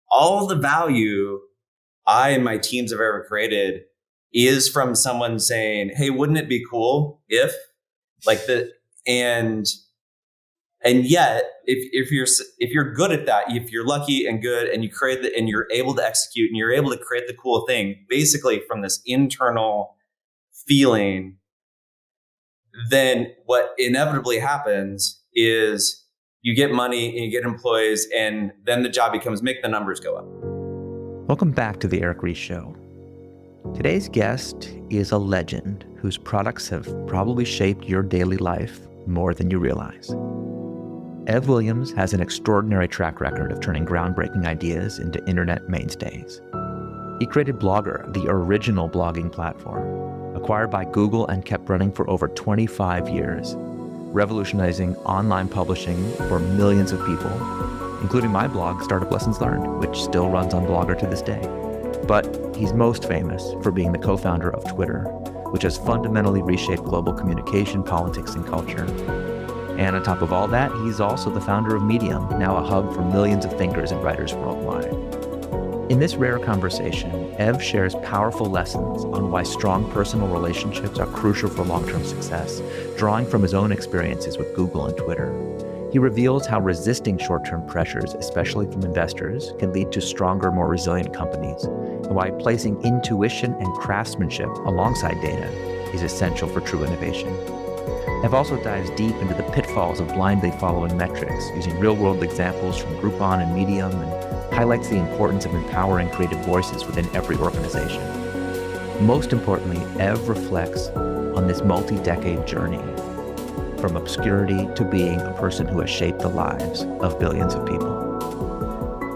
all the value I and my teams have ever created is from someone saying, hey, wouldn't it be cool if like the, and yet if you're good at that, if you're lucky and good and you create and you're able to execute and you're able to create the cool thing, basically from this internal feeling, then what inevitably happens is you get money and you get employees, and then the job becomes make the numbers go up. Welcome back to the Eric Ries Show. Today's guest is a legend whose products have probably shaped your daily life more than you realize. Ev Williams has an extraordinary track record of turning groundbreaking ideas into internet mainstays. He created Blogger, the original blogging platform, acquired by Google and kept running for over 25 years, revolutionizing online publishing for millions of people, including my blog, Startup Lessons Learned, which still runs on Blogger to this day. But he's most famous for being the co-founder of Twitter, which has fundamentally reshaped global communication, politics, and culture. And on top of all that, he's also the founder of Medium, now a hub for millions of thinkers and writers worldwide. In this rare conversation, Ev shares powerful lessons on why strong personal relationships are crucial for long-term success, drawing from his own experiences with Google and Twitter. He reveals how resisting short-term pressures, especially from investors, can lead to stronger, more resilient companies, and why placing intuition and craftsmanship alongside data is essential for true innovation. Ev also dives deep into the pitfalls of blindly following metrics, using real-world examples from Groupon and Medium, and highlights the importance of empowering creative voices within every organization. Most importantly, Ev reflects on this multi-decade journey from obscurity to being a person who has shaped the lives of billions of people.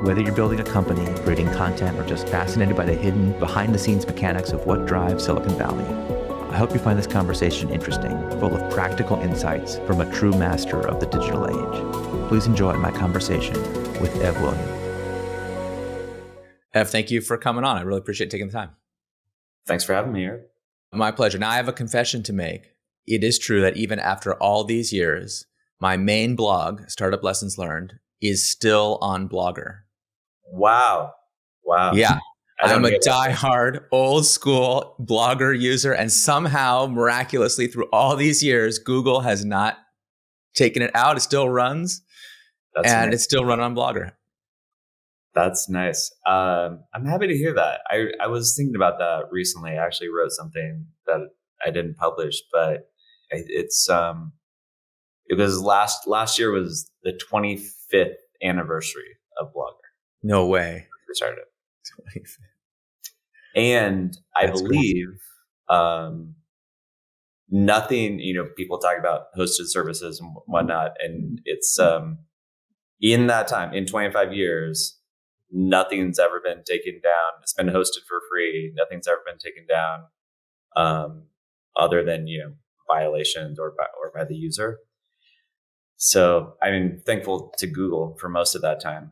Whether you're building a company, creating content, or just fascinated by the hidden, behind-the-scenes mechanics of what drives Silicon Valley, I hope you find this conversation interesting, full of practical insights from a true master of the digital age. Please enjoy my conversation with Ev Williams. Ev, thank you for coming on. I really appreciate taking the time. Thanks for having me here. My pleasure. Now, I have a confession to make. It is true that even after all these years, my main blog, Startup Lessons Learned, is still on Blogger. Wow. Yeah. I'm a diehard, old school Blogger user, and somehow, miraculously, through all these years, Google has not taken it out. It still runs, and it's still run on Blogger. That's nice. I'm happy to hear that. I was thinking about that recently. I actually wrote something that I didn't publish, but it's it was last year was the 25th anniversary of Blogger. No way. We started it. 25th. And I believe nothing, people talk about hosted services and whatnot, and it's in that time, in 25 years, nothing's ever been taken down. It's been hosted for free. Nothing's ever been taken down other than, violations or by the user. So I'm thankful to Google for most of that time.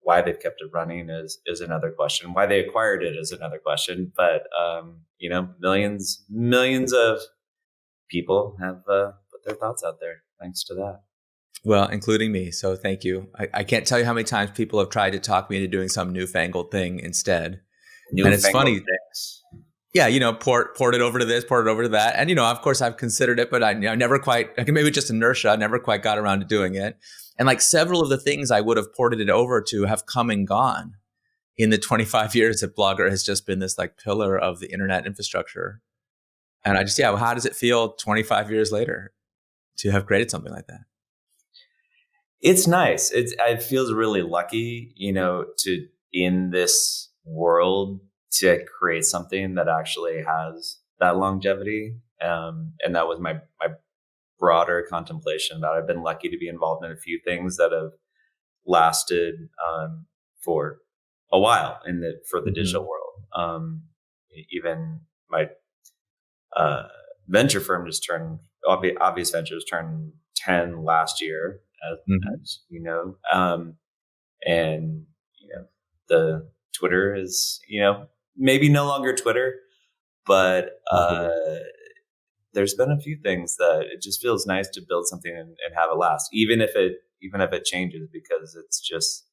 Why they've kept it running is another question. Why they acquired it is another question. But millions of people have put their thoughts out there thanks to that. Well, including me. So thank you. I can't tell you how many times people have tried to talk me into doing some newfangled thing instead. And it's funny. Things. Yeah, port it over to this, port it over to that. And, of course, I've considered it, but I never quite, maybe just inertia, never quite got around to doing it. And like several of the things I would have ported it over to have come and gone in the 25 years that Blogger has just been this like pillar of the internet infrastructure. And I just, how does it feel 25 years later to have created something like that? It's nice. It feels really lucky, to in this world to create something that actually has that longevity. And that was my broader contemplation that I've been lucky to be involved in a few things that have lasted for a while for the digital world. Even my venture firm just turned, Obvious Ventures turned 10 last year, as you know. And, the Twitter is, maybe no longer Twitter, but there's been a few things that it just feels nice to build something and have it last, even if it changes, because it's just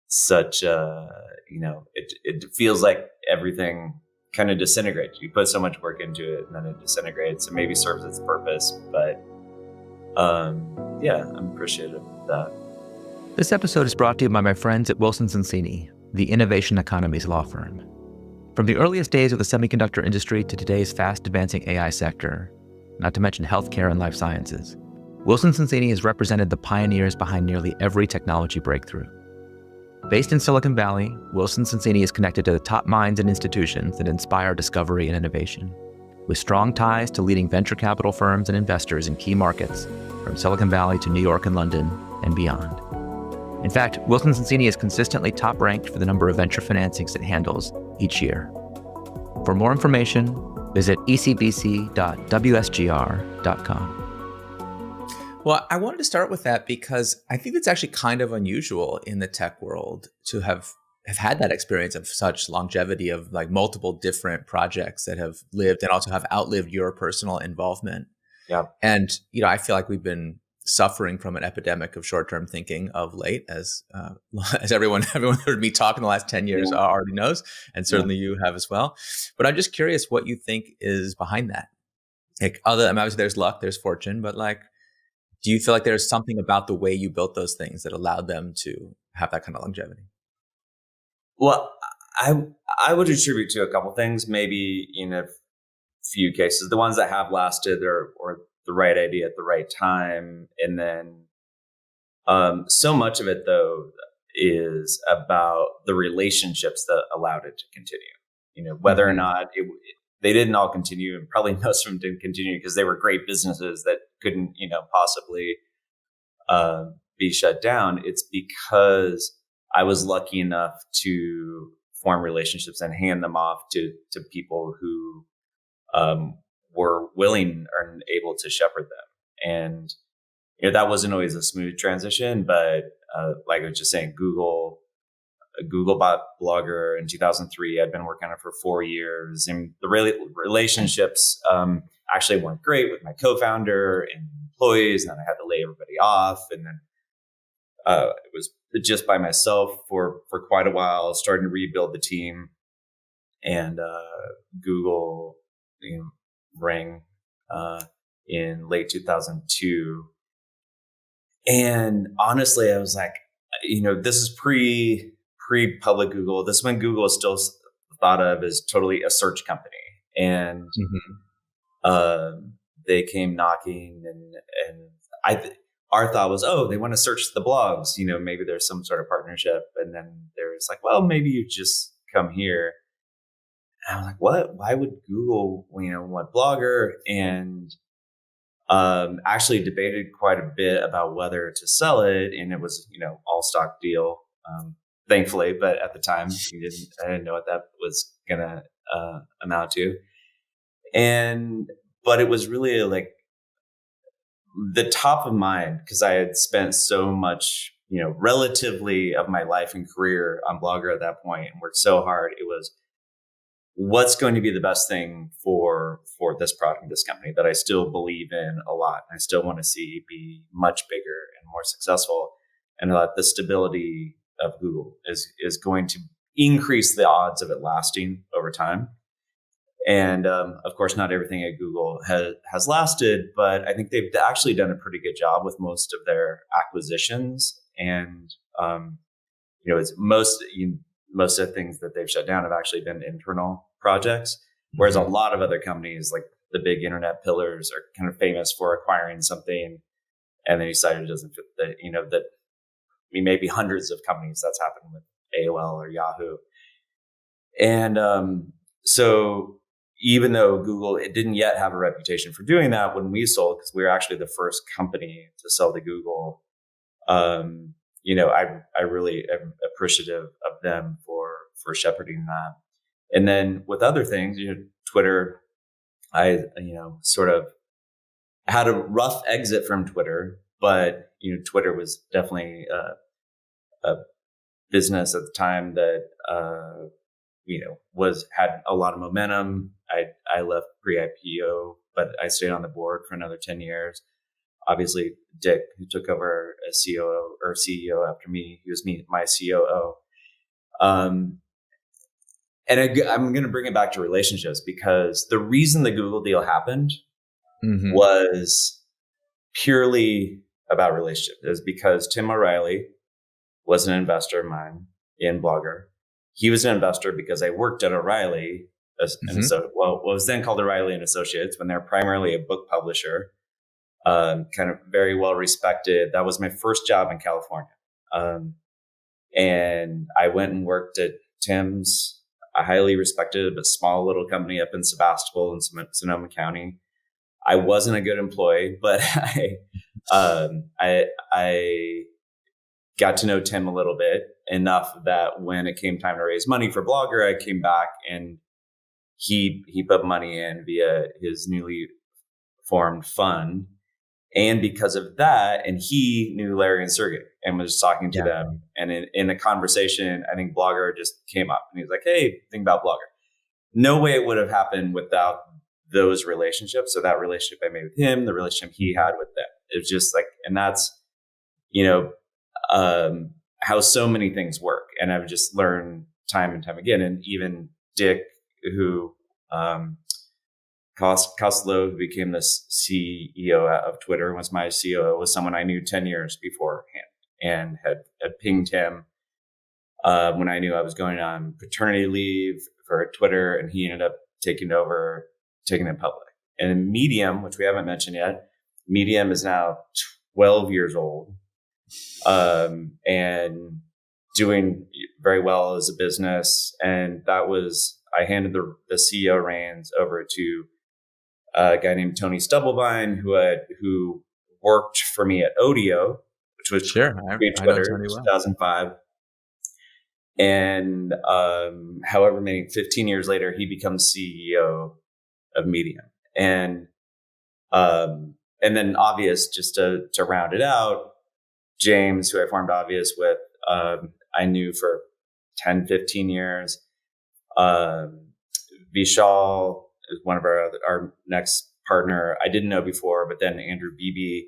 such it feels like everything kind of disintegrates. You put so much work into it and then it disintegrates. It maybe serves its purpose, but I'm appreciative of that. This episode is brought to you by my friends at Wilson Sonsini, the innovation economies law firm. From the earliest days of the semiconductor industry to today's fast-advancing AI sector, not to mention healthcare and life sciences, Wilson Sonsini has represented the pioneers behind nearly every technology breakthrough. Based in Silicon Valley, Wilson Sonsini is connected to the top minds and institutions that inspire discovery and innovation, with strong ties to leading venture capital firms and investors in key markets, from Silicon Valley to New York and London and beyond. In fact, Wilson Sonsini is consistently top-ranked for the number of venture financings it handles each year. For more information, visit ecbc.wsgr.com. Well, I wanted to start with that because I think it's actually kind of unusual in the tech world to have had that experience of such longevity of like multiple different projects that have lived and also have outlived your personal involvement. Yeah. And, I feel like we've been suffering from an epidemic of short-term thinking of late, as everyone heard me talk in the last 10 years already knows, and certainly you have as well. But I'm just curious what you think is behind that. Like, obviously there's luck, there's fortune, but like, do you feel like there's something about the way you built those things that allowed them to have that kind of longevity? Well, I would attribute to a couple things, maybe in a few cases. The ones that have lasted or the right idea at the right time. And then so much of it, though, is about the relationships that allowed it to continue. Whether or not they didn't all continue, and probably most of them didn't continue because they were great businesses that couldn't, possibly be shut down. It's because I was lucky enough to form relationships and hand them off to people who were willing and able to shepherd them. And that wasn't always a smooth transition, but like I was just saying, Google bought Blogger in 2003. I'd been working on it for 4 years, and the relationships actually weren't great with my co-founder and employees. And then I had to lay everybody off, and then it was just by myself for quite a while, starting to rebuild the team. And Google rang in late 2002. And honestly, I was like, this is pre-public Google. This is when Google is still thought of as totally a search company. And they came knocking, and our thought was, they want to search the blogs. Maybe there's some sort of partnership. And then there was like, well, maybe you just come here. And I was like, what? Why would Google, want Blogger? And actually debated quite a bit about whether to sell it. And it was, all stock deal, thankfully. But at the time, I didn't know what that was going to amount to. But it was really like the top of mind, because I had spent so much, relatively of my life and career on Blogger at that point and worked so hard. It was, what's going to be the best thing for this product, this company that I still believe in a lot. I still want to see be much bigger and more successful. And the stability of Google is going to increase the odds of it lasting over time. And of course, not everything at Google has lasted, but I think they've actually done a pretty good job with most of their acquisitions. And it's most of the things that they've shut down have actually been internal projects, whereas a lot of other companies, like the big internet pillars, are kind of famous for acquiring something and then decided it doesn't fit maybe hundreds of companies that's happened with AOL or Yahoo. And so even though Google, it didn't yet have a reputation for doing that when we sold, because we were actually the first company to sell to Google, I really am appreciative of them for shepherding that. And then with other things, Twitter, I sort of had a rough exit from Twitter, but Twitter was definitely a business at the time that had a lot of momentum. I left pre-IPO, but I stayed on the board for another 10 years. Obviously, Dick, who took over as COO or CEO after me, he was my COO. Um, and I'm going to bring it back to relationships, because the reason the Google deal happened was purely about relationships. It was because Tim O'Reilly was an investor of mine in Blogger. He was an investor because I worked at O'Reilly, what was then called O'Reilly and Associates, when they're primarily a book publisher, kind of very well respected. That was my first job in California. And I went and worked at Tim's, a highly respected but small little company up in Sebastopol in Sonoma County. I wasn't a good employee, but I got to know Tim a little bit, enough that when it came time to raise money for Blogger, I came back and he put money in via his newly formed fund. And because of that, and he knew Larry and Sergey and was talking to them. And in a conversation, I think Blogger just came up and he was like, hey, think about Blogger. No way it would have happened without those relationships. So that relationship I made with him, the relationship he had with them, it was just like, and that's, how so many things work. And I've just learned time and time again. And even Dick, who, Costello, who became the CEO of Twitter, was my COO, was someone I knew 10 years beforehand and had pinged him when I knew I was going on paternity leave for Twitter, and he ended up taking them public. And Medium, which we haven't mentioned yet, Medium is now 12 years old and doing very well as a business. And I handed the CEO reins over to a guy named Tony Stubblebine, who worked for me at Odeo, which was Twitter in 2005. And however many, 15 years later, he becomes CEO of Medium. And then Obvious, just to round it out, James, who I formed Obvious with, I knew for 10, 15 years. Vishal is one of our next partner. I didn't know before, but then Andrew Beebe,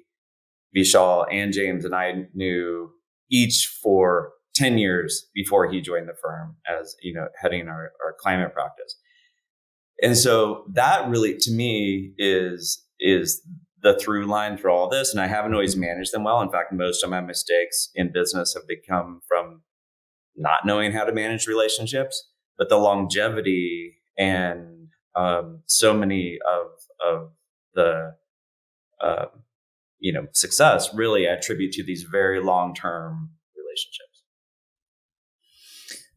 Vishal, and James and I knew each for 10 years before he joined the firm as, heading our climate practice. And so that really, to me, is the through line through all this. And I haven't always managed them well. In fact, most of my mistakes in business have come from not knowing how to manage relationships, but the longevity and so many of the success really I attribute to these very long-term relationships.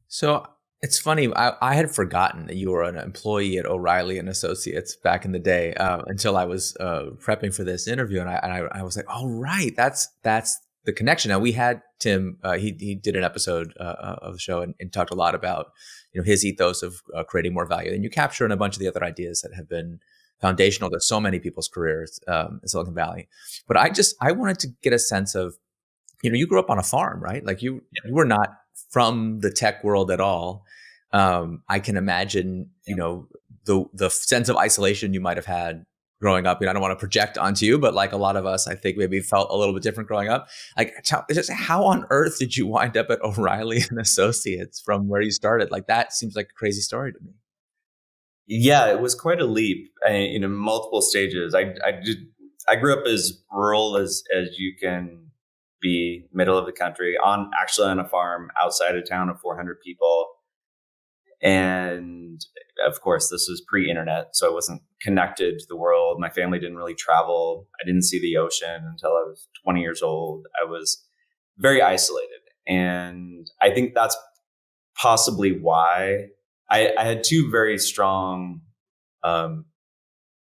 So it's funny. I had forgotten that you were an employee at O'Reilly and Associates back in the day until I was prepping for this interview, and I was like, "Oh, right, that's the connection." Now we had Tim. He did an episode of the show and talked a lot about his ethos of creating more value, and you capture in a bunch of the other ideas that have been foundational to so many people's careers in Silicon Valley. But I wanted to get a sense of, you grew up on a farm, right? Like you were not from the tech world at all. I can imagine, the sense of isolation you might have had growing up. I don't want to project onto you, but like a lot of us, I think maybe felt a little bit different growing up. Like, just how on earth did you wind up at O'Reilly and Associates from where you started? Like, that seems like a crazy story to me. Yeah, it was quite a leap. Multiple stages. I grew up as rural as you can be, middle of the country, actually on a farm outside of town of 400 people. And of course, this was pre-internet, so I wasn't connected to the world. My family didn't really travel. I didn't see the ocean until I was 20 years old. I was very isolated. And I think that's possibly why I had two very strong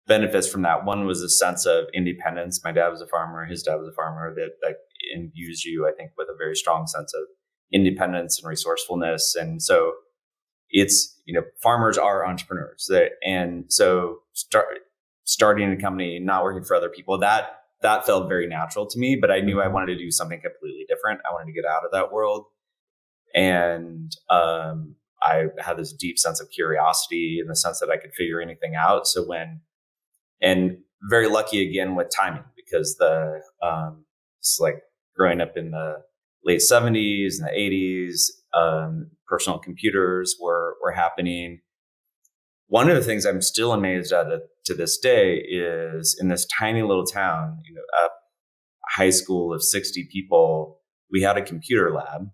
benefits from that. One was a sense of independence. My dad was a farmer. His dad was a farmer. That imbues you, I think, with a very strong sense of independence and resourcefulness. And so it's, farmers are entrepreneurs. And so starting a company, not working for other people, that felt very natural to me, but I knew I wanted to do something completely different. I wanted to get out of that world. And I had this deep sense of curiosity in the sense that I could figure anything out. So and very lucky again with timing, because it's like growing up in the late 70s and the 80s, Personal computers were happening. One of the things I'm still amazed at to this day is in this tiny little town, a high school of 60 people, we had a computer lab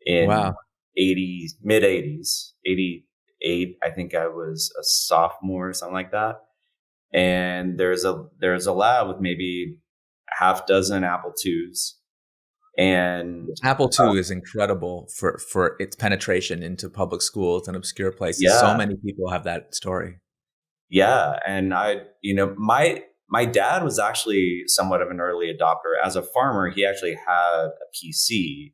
in Wow. mid 80s, 88. I think I was a sophomore or something like that. And there's a lab with maybe half dozen Apple IIs. And Apple II is incredible for its penetration into public schools and obscure places. So yeah, many people have that story. yeah. And my dad was actually somewhat of an early adopter. As a farmer, he actually had a PC.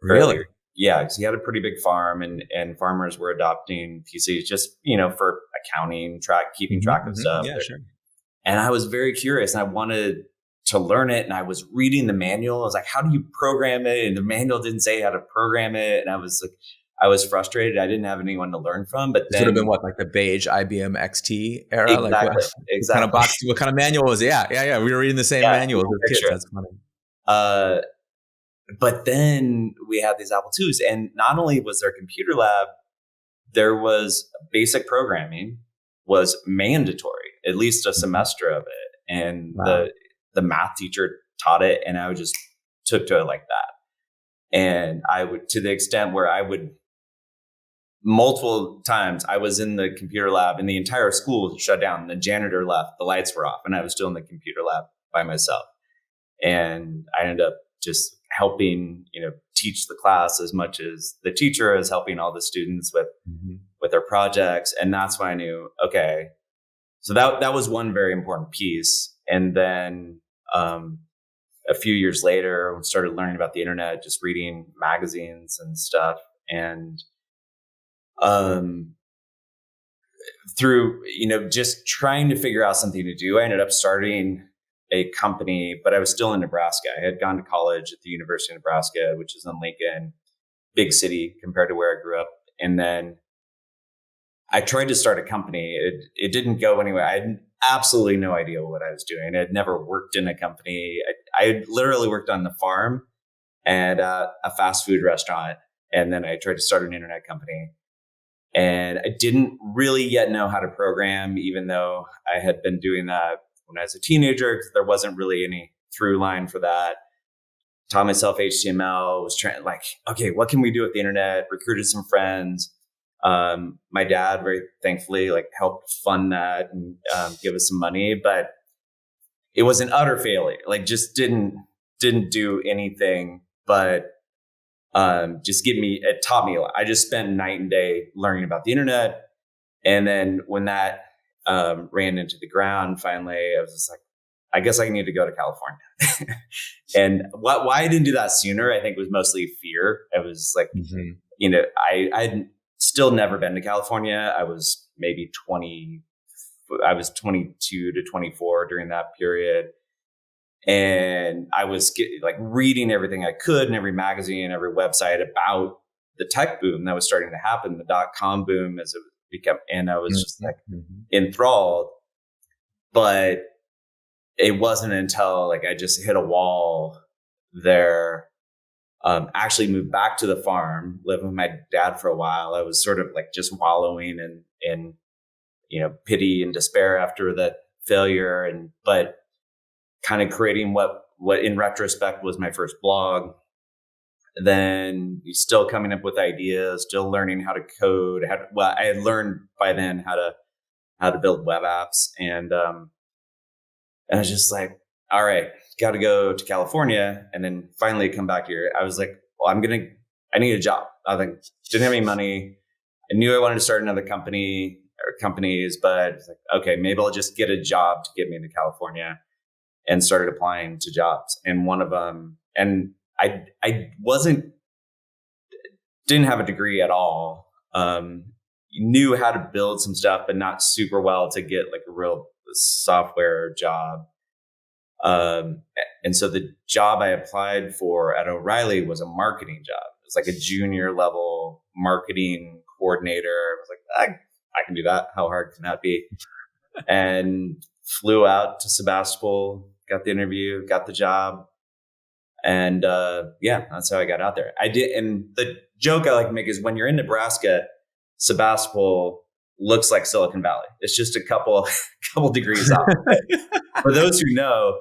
Really? Yeah, because he had a pretty big farm, and farmers were adopting PCs just for accounting, keeping track of stuff. Yeah, sure. And I was very curious, and I wanted to learn it. And I was reading the manual. I was like, "How do you program it?" And the manual didn't say how to program it. And I was frustrated. I didn't have anyone to learn from. But This would have been what, like the beige IBM XT era? exactly, Like exactly. what kind of manual was it? Yeah. We were reading the same manuals as kids. That's funny. But then we had these Apple IIs, and not only was there a computer lab, there was basic programming was mandatory, at least a semester of it. And Wow. the math teacher taught it, and I just took to it like that. And I would, to the extent where I would, multiple times I was in the computer lab and the entire school shut down. The janitor left, the lights were off, and I was still in the computer lab by myself. And I ended up just helping, teach the class as much as the teacher is helping all the students with their projects. And that's when I knew, okay, so that was one very important piece. And then a few years later, I started learning about the internet, just reading magazines and stuff. And through, just trying to figure out something to do, I ended up starting a company, but I was still in Nebraska. I had gone to college at the University of Nebraska, which is in Lincoln, big city compared to where I grew up. And then I tried to start a company. It didn't go anywhere. I had absolutely no idea what I was doing. I had never worked in a company. I had literally worked on the farm and a fast food restaurant. And then I tried to start an internet company. And I didn't really yet know how to program, even though I had been doing that when I was a teenager, because there wasn't really any through line for that. Taught myself HTML, was trying okay, what can we do with the internet? Recruited some friends. My dad very thankfully helped fund that and give us some money, but it was an utter failure. Just didn't do anything, but it taught me a lot. I just spent night and day learning about the internet. And then when that ran into the ground, finally, I was just like, I guess I need to go to California. And why I didn't do that sooner, I think was mostly fear. I was like, I'd still never been to California. I was maybe 20. I was 22 to 24 during that period. And I was reading everything I could in every magazine, every website about the tech boom that was starting to happen, the .com boom as it became, and I was just enthralled. But it wasn't until I just hit a wall there, actually moved back to the farm, lived with my dad for a while. I was sort of just wallowing in pity and despair after the failure, but kind of creating what in retrospect was my first blog. Then still coming up with ideas, still learning how to code. I had learned by then how to build web apps, and I was just like, all right, got to go to California, and then finally come back here. I was like, well, I need a job. I didn't have any money. I knew I wanted to start another company or companies, but okay, maybe I'll just get a job to get me into California. And started applying to jobs. And one of them, and I didn't have a degree at all. Knew how to build some stuff, but not super well to get a real software job. And so the job I applied for at O'Reilly was a marketing job. It was a junior level marketing coordinator. I was like, I can do that. How hard can that be? And flew out to Sebastopol, got the interview, got the job. And that's how I got out there. I did. And the joke I like to make is when you're in Nebraska, Sebastopol looks like Silicon Valley. It's just a couple degrees off. For those who know,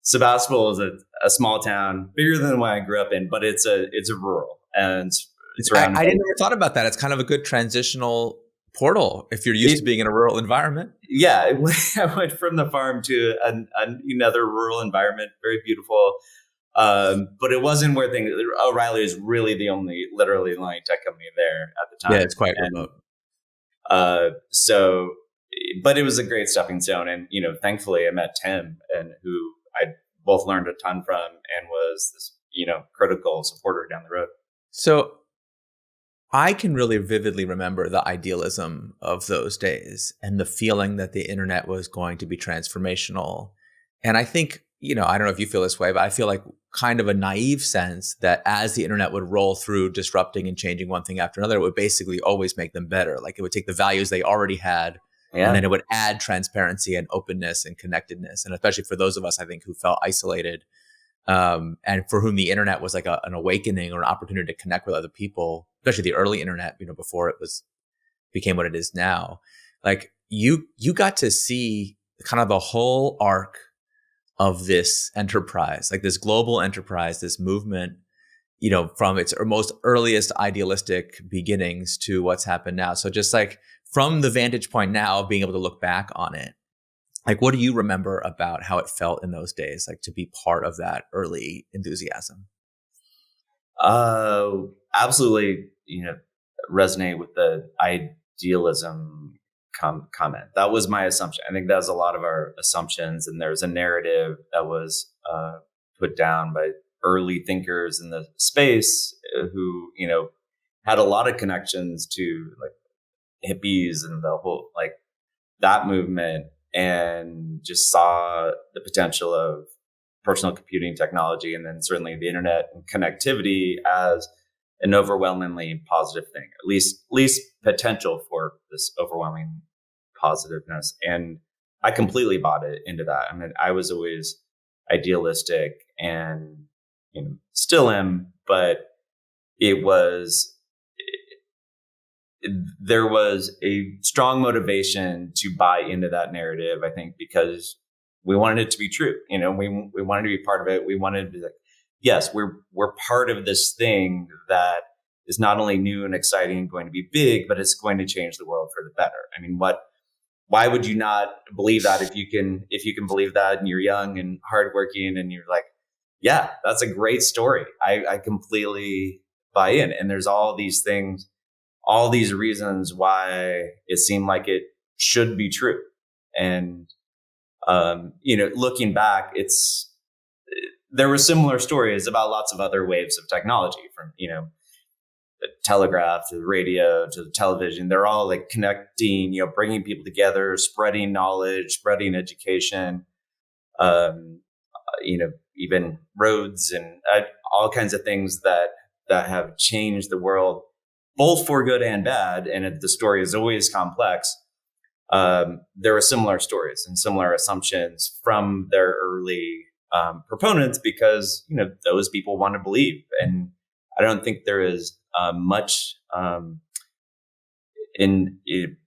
Sebastopol is a small town, bigger than the one I grew up in, but it's a rural, and it's around. I didn't ever thought about that. It's kind of a good transitional portal if you're used to being in a rural environment. Yeah, I went from the farm to another rural environment, very beautiful. But it wasn't where things. O'Reilly is really literally the only tech company there at the time. Yeah, it's quite remote. So, but it was a great stepping stone, and thankfully I met Tim, and who I both learned a ton from, and was this critical supporter down the road. So I can really vividly remember the idealism of those days and the feeling that the internet was going to be transformational. And I think, I don't know if you feel this way, but I feel like kind of a naive sense that as the internet would roll through disrupting and changing one thing after another, it would basically always make them better. Like it would take the values they already had, and then it would add transparency and openness and connectedness. And especially for those of us, I think, who felt isolated, and for whom the internet was like an awakening or an opportunity to connect with other people, especially the early internet, before it became what it is now. Like you got to see kind of the whole arc of this enterprise, like this global enterprise, this movement, from its most earliest idealistic beginnings to what's happened now. So just like from the vantage point now of being able to look back on it, like, what do you remember about how it felt in those days, like to be part of that early enthusiasm? Absolutely, resonate with the idealism comment. That was my assumption. I think that's a lot of our assumptions, and there's a narrative that was put down by early thinkers in the space who, had a lot of connections to like hippies and the whole like that movement, and just saw the potential of personal computing technology, and then certainly the internet and connectivity as an overwhelmingly positive thing, at least potential for this overwhelming positiveness. And I completely bought into that. I mean, I was always idealistic and, still am, but there was a strong motivation to buy into that narrative, I think, because we wanted it to be true. We wanted to be part of it. We wanted to be like, yes, we're part of this thing that is not only new and exciting and going to be big, but it's going to change the world for the better. I mean, why would you not believe that if you can believe that and you're young and hardworking and you're like, yeah, that's a great story. I completely buy in. And there's all these things, all these reasons why it seemed like it should be true. And, looking back, there were similar stories about lots of other waves of technology, from, the telegraph to the radio to the television. They're all like connecting, bringing people together, spreading knowledge, spreading education, even roads and all kinds of things that have changed the world, both for good and bad. And the story is always complex. There were similar stories and similar assumptions from their early proponents, because those people want to believe. And I don't think there is much in it,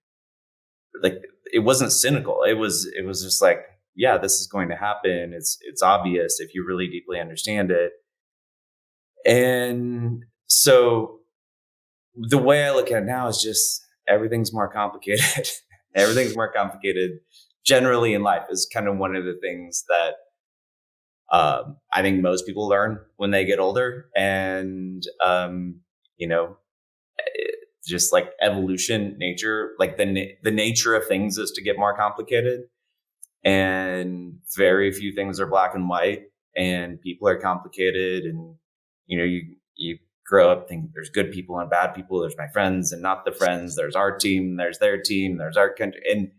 like it wasn't cynical. It was just like, yeah, this is going to happen. It's obvious if you really deeply understand it. And so the way I look at it now is just everything's more complicated. Everything's more complicated generally in life is kind of one of the things that I think most people learn when they get older. And, just like evolution, nature, like the nature of things is to get more complicated, and very few things are black and white, and people are complicated. And, you grow up thinking there's good people and bad people. There's my friends and not the friends. There's our team, there's their team, there's our country, and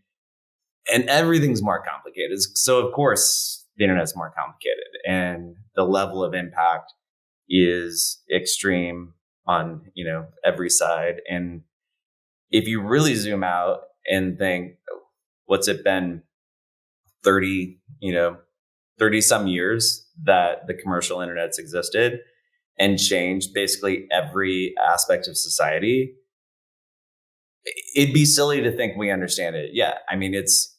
everything's more complicated. So of course the internet's more complicated, and the level of impact is extreme on, every side. And if you really zoom out and think, what's it been 30 some years that the commercial internet's existed, and change basically every aspect of society, it'd be silly to think we understand it. Yeah. I mean, it's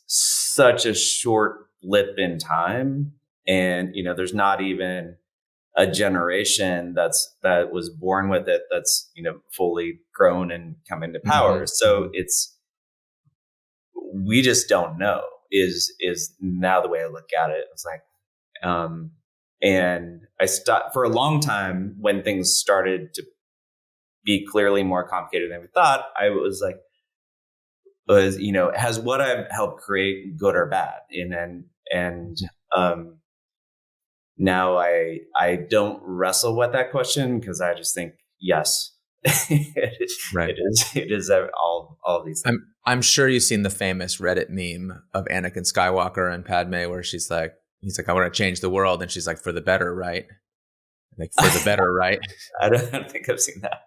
such a short blip in time. And, there's not even a generation that was born with it that's, fully grown and come into power. Mm-hmm. So we just don't know is now the way I look at it. It's like, and I stopped for a long time when things started to be clearly more complicated than we thought. I was like, has what I've helped create good or bad? And now I don't wrestle with that question because I just think, yes, Right. It is all of these things. I'm sure you've seen the famous Reddit meme of Anakin Skywalker and Padme where he's like, I want to change the world. And she's like, for the better, right? Like, for the better, right? I don't think I've seen that.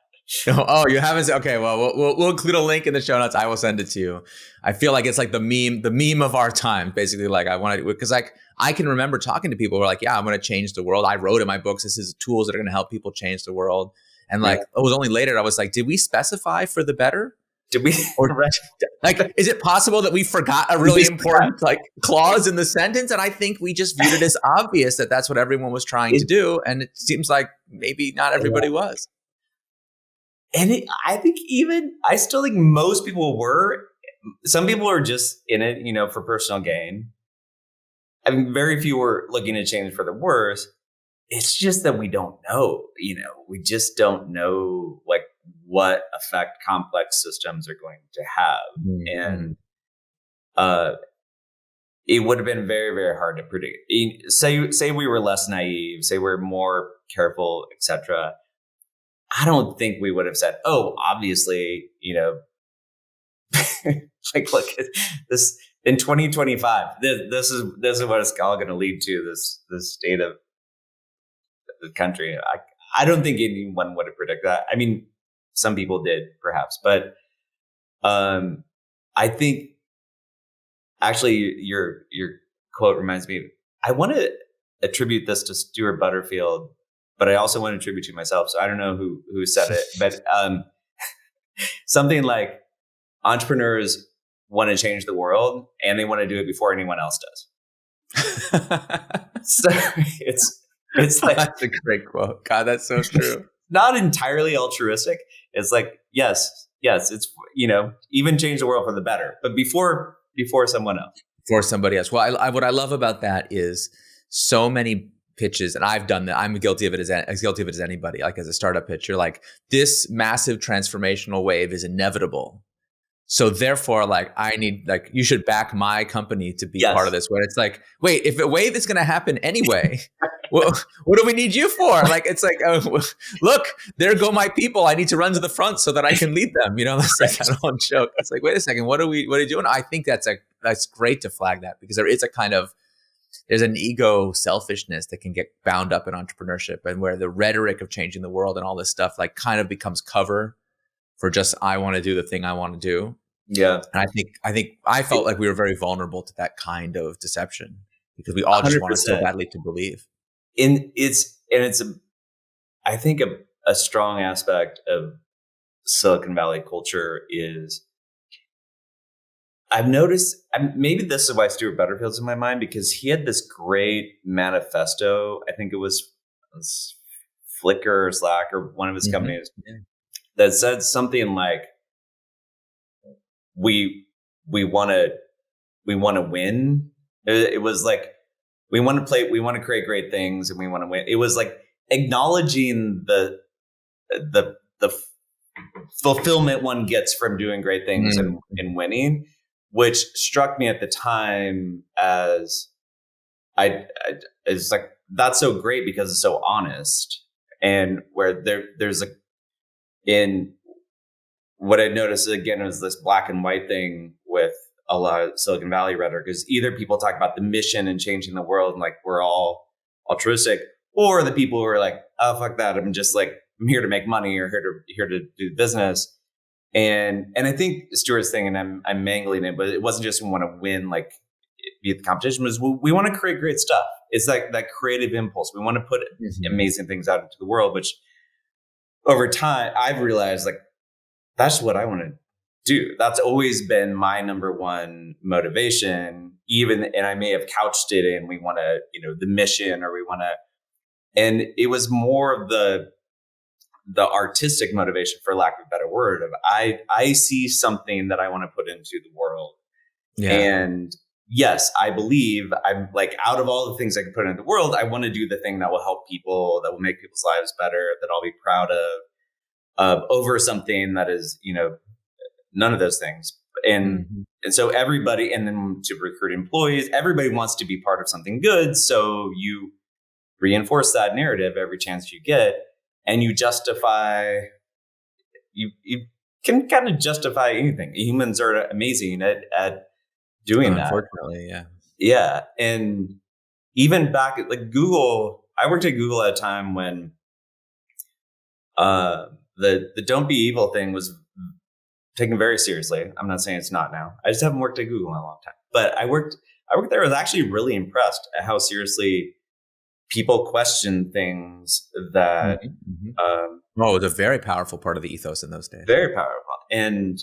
Oh, you haven't? Okay, well, we'll include a link in the show notes. I will send it to you. I feel like it's like the meme of our time. Basically, like I want to, because like I can remember talking to people who are like, yeah, I'm going to change the world. I wrote in my books, this is tools that are going to help people change the world. And like, it was only later I was like, did we specify for the better? Did we? Or like, is it possible that we forgot a really important like clause in the sentence? And I think we just viewed it as obvious that that's what everyone was trying to do. And it seems like maybe not everybody was. And I still think most people were. Some people are just in it, for personal gain. I mean, very few were looking to change for the worse. It's just that we don't know, we just don't know like what effect complex systems are going to have. Mm-hmm. And it would have been very, very hard to predict. Say we were less naive, say we're more careful, etc. I don't think we would have said, oh, obviously, like, look at this in 2025, this is what it's all going to lead to, this state of the country. I don't think anyone would have predicted that. I mean, some people did perhaps, but I think actually your quote reminds me, I want to attribute this to Stuart Butterfield, but I also want to attribute to myself. So I don't know who said it, but something like entrepreneurs want to change the world and they want to do it before anyone else does. So it's like, that's a great quote. God, that's so true. Not entirely altruistic. It's like, yes, it's, even change the world for the better, but before someone else. Before somebody else. Well, what I love about that is so many pitches, and I've done that. I'm guilty of it as anybody, like as a startup pitch. You're like, this massive transformational wave is inevitable. So therefore, like, I need, like, you should back my company to be part of this. Where it's like, wait, if a wave is going to happen anyway, what do we need you for? Like, it's like, oh, look, there go my people. I need to run to the front so that I can lead them. That's like that old joke. It's like, wait a second, what are you doing? I think that's great to flag that, because there is there's an ego selfishness that can get bound up in entrepreneurship, and where the rhetoric of changing the world and all this stuff like kind of becomes cover for just, I want to do the thing I want to do. Yeah. And I felt like we were very vulnerable to that kind of deception, because we all just 100%. Wanted so badly to believe. I think a strong aspect of Silicon Valley culture is, I've noticed, maybe this is why Stuart Butterfield's in my mind, because he had this great manifesto. I think it was Flickr or Slack or one of his companies that said something like, we want to win. It was like, we want to create great things and we want to win. It was like acknowledging the fulfillment one gets from doing great things and winning, which struck me at the time as it's like, that's so great because it's so honest. And where there's in what I noticed again was this black and white thing with a lot of Silicon Valley rhetoric, is either people talk about the mission and changing the world and like we're all altruistic, or the people who are like, oh, fuck that, I'm just like, I'm here to make money or here to do business. And I think Stuart's thing, and I'm mangling it, but it wasn't just we want to win, like be at the competition was we want to create great stuff. It's like that creative impulse. We want to put amazing things out into the world, which over time I've realized like that's what I want to do. That's always been my number one motivation, and I may have couched it in, we want to, the mission, or we want to, and it was more of the artistic motivation, for lack of a better word, of I see something that I want to put into the world. Yeah. And yes, I believe I'm like, out of all the things I can put into the world, I want to do the thing that will help people, that will make people's lives better, that I'll be proud of over something that is, none of those things. And so everybody, and then to recruit employees, everybody wants to be part of something good. So you reinforce that narrative every chance you get, and you justify, you can kind of justify anything. Humans are amazing at doing that. Unfortunately, yeah. Yeah. And even back at like Google, I worked at Google at a time when the don't be evil thing was taken very seriously. I'm not saying it's not now. I just haven't worked at Google in a long time. But I worked there. I was actually really impressed at how seriously people question things that it was a very powerful part of the ethos in those days. Very powerful. And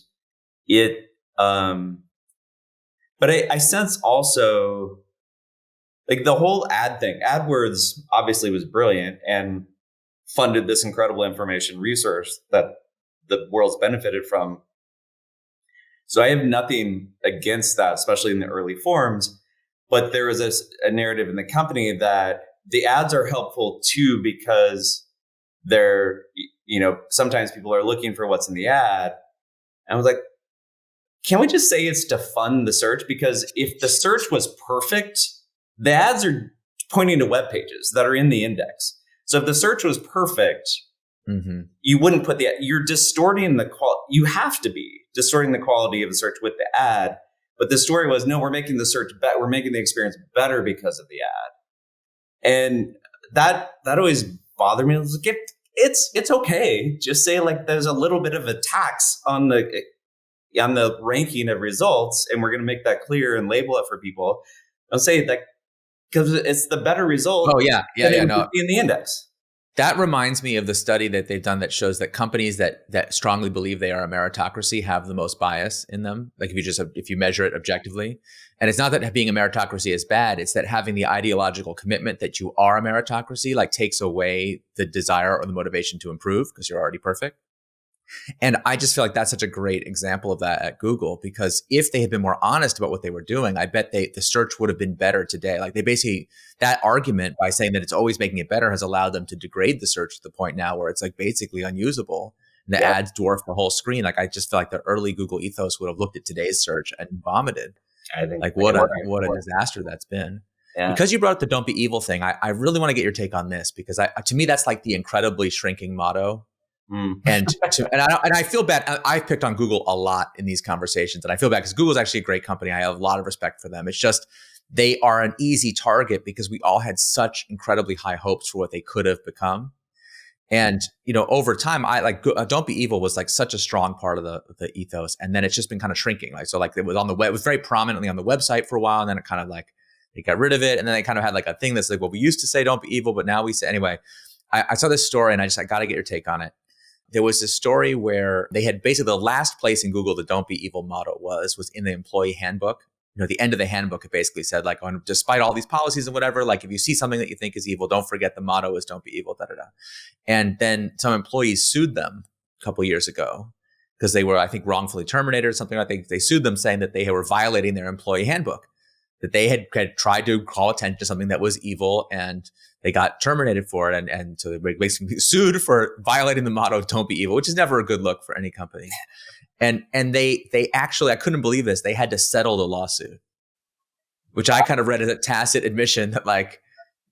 it but I sense also like the whole ad thing. AdWords obviously was brilliant and funded this incredible information resource that the world's benefited from. So I have nothing against that, especially in the early forms. But there was a narrative in the company that the ads are helpful too, because they're, sometimes people are looking for what's in the ad. And I was like, can we just say it's to fund the search? Because if the search was perfect, the ads are pointing to web pages that are in the index. So if the search was perfect, you wouldn't put you're distorting the you have to be distorting the quality of the search with the ad. But the story was, no, we're making the search better. We're making the experience better because of the ad. And that always bothered me. I was like, it's okay. Just say like there's a little bit of a tax on the ranking of results, and we're going to make that clear and label it for people. I'll say that because it's the better result. Oh yeah, no, in the index. That reminds me of the study that they've done that shows that companies that strongly believe they are a meritocracy have the most bias in them. Like if you measure it objectively, and it's not that being a meritocracy is bad, it's that having the ideological commitment that you are a meritocracy like takes away the desire or the motivation to improve because you're already perfect. And I just feel like that's such a great example of that at Google, because if they had been more honest about what they were doing, I bet the search would have been better today. Like they basically, that argument by saying that it's always making it better has allowed them to degrade the search to the point now where it's like basically unusable. And the ads dwarf the whole screen. Like I just feel like the early Google ethos would have looked at today's search and vomited. I think like what a disaster that's been. Yeah. Because you brought up the don't be evil thing, I really want to get your take on this, because to me, that's like the incredibly shrinking motto. And I feel bad. I've picked on Google a lot in these conversations, and I feel bad because Google's actually a great company. I have a lot of respect for them. It's just they are an easy target because we all had such incredibly high hopes for what they could have become. And over time, I like don't be evil was like such a strong part of the ethos, and then it's just been kind of shrinking. Like so, like it was on the web, it was very prominently on the website for a while, and then it kind of like they got rid of it, and then they kind of had like a thing that's like, well, we used to say don't be evil, but now we say anyway. I saw this story, and I got to get your take on it. There was this story where they had basically the last place in Google the don't be evil motto was in the employee handbook. The end of the handbook, it basically said like, despite all these policies and whatever, like if you see something that you think is evil, don't forget the motto is don't be evil, da, da, da. And then some employees sued them a couple of years ago because they were, I think, wrongfully terminated or something. I think they sued them saying that they were violating their employee handbook, that they had tried to call attention to something that was evil, and they got terminated for it. And so they were basically sued for violating the motto, don't be evil, which is never a good look for any company. And they actually, I couldn't believe this, they had to settle the lawsuit, which I kind of read as a tacit admission that like,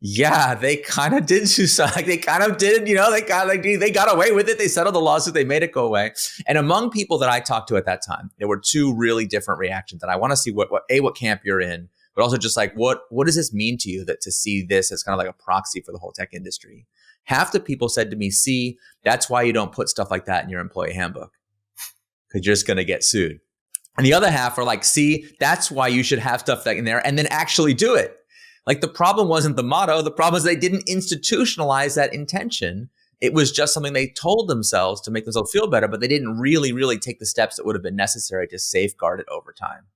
yeah, they kind of did do something. Like they kind of did, they got away with it. They settled the lawsuit. They made it go away. And among people that I talked to at that time, there were two really different reactions. And I want to see what camp you're in, but also just like, what does this mean to you that to see this as kind of like a proxy for the whole tech industry? Half the people said to me, see, that's why you don't put stuff like that in your employee handbook, because you're just going to get sued. And the other half are like, see, that's why you should have stuff in there and then actually do it. Like the problem wasn't the motto. The problem is they didn't institutionalize that intention. It was just something they told themselves to make themselves feel better, but they didn't really, really take the steps that would have been necessary to safeguard it over time.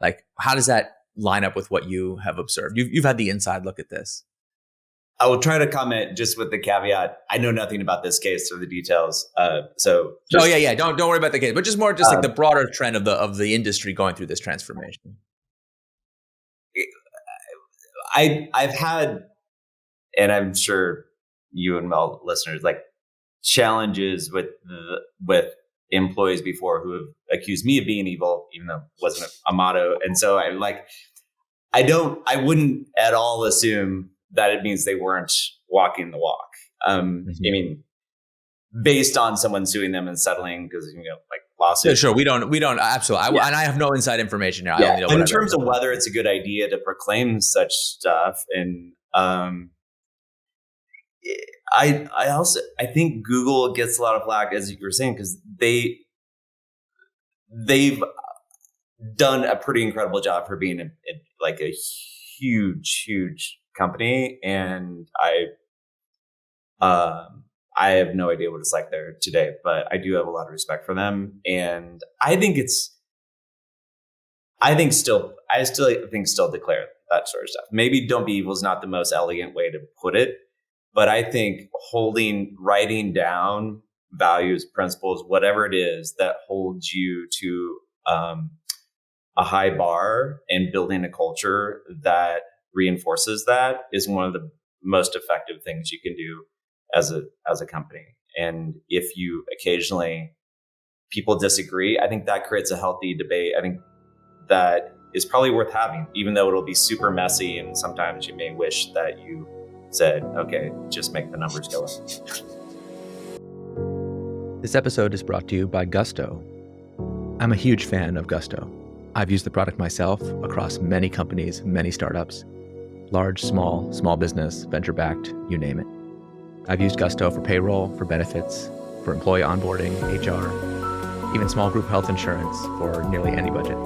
Like, how does that line up with what you have observed? You've had the inside look at this. I will try to comment just with the caveat. I know nothing about this case or the details. So just, yeah. Don't worry about the case, but just more just like the broader trend of the industry going through this transformation. I've had, and I'm sure you and all listeners, like challenges with employees before who have accused me of being evil, even though it wasn't a motto. And so I wouldn't at all assume that it means they weren't walking the walk. I mean, based on someone suing them and settling because, like lawsuits. Yeah, sure. We don't absolutely. And I have no inside information here. Yeah. In terms of whether it's a good idea to proclaim such stuff. And I think Google gets a lot of flack, as you were saying, because they've done a pretty incredible job for being like a huge company, and I have no idea what it's like there today, but I do have a lot of respect for them, and I still declare that sort of stuff. Maybe "don't be evil" is not the most elegant way to put it, but I think writing down values, principles, whatever it is that holds you to a high bar, and building a culture that reinforces that is one of the most effective things you can do as a company. And if you occasionally people disagree, I think that creates a healthy debate. I think that is probably worth having, even though it'll be super messy. And sometimes you may wish that you said, okay, just make the numbers go up. This episode is brought to you by Gusto. I'm a huge fan of Gusto. I've used the product myself across many companies, many startups, large, small business, venture-backed, you name it. I've used Gusto for payroll, for benefits, for employee onboarding, HR, even small group health insurance for nearly any budget.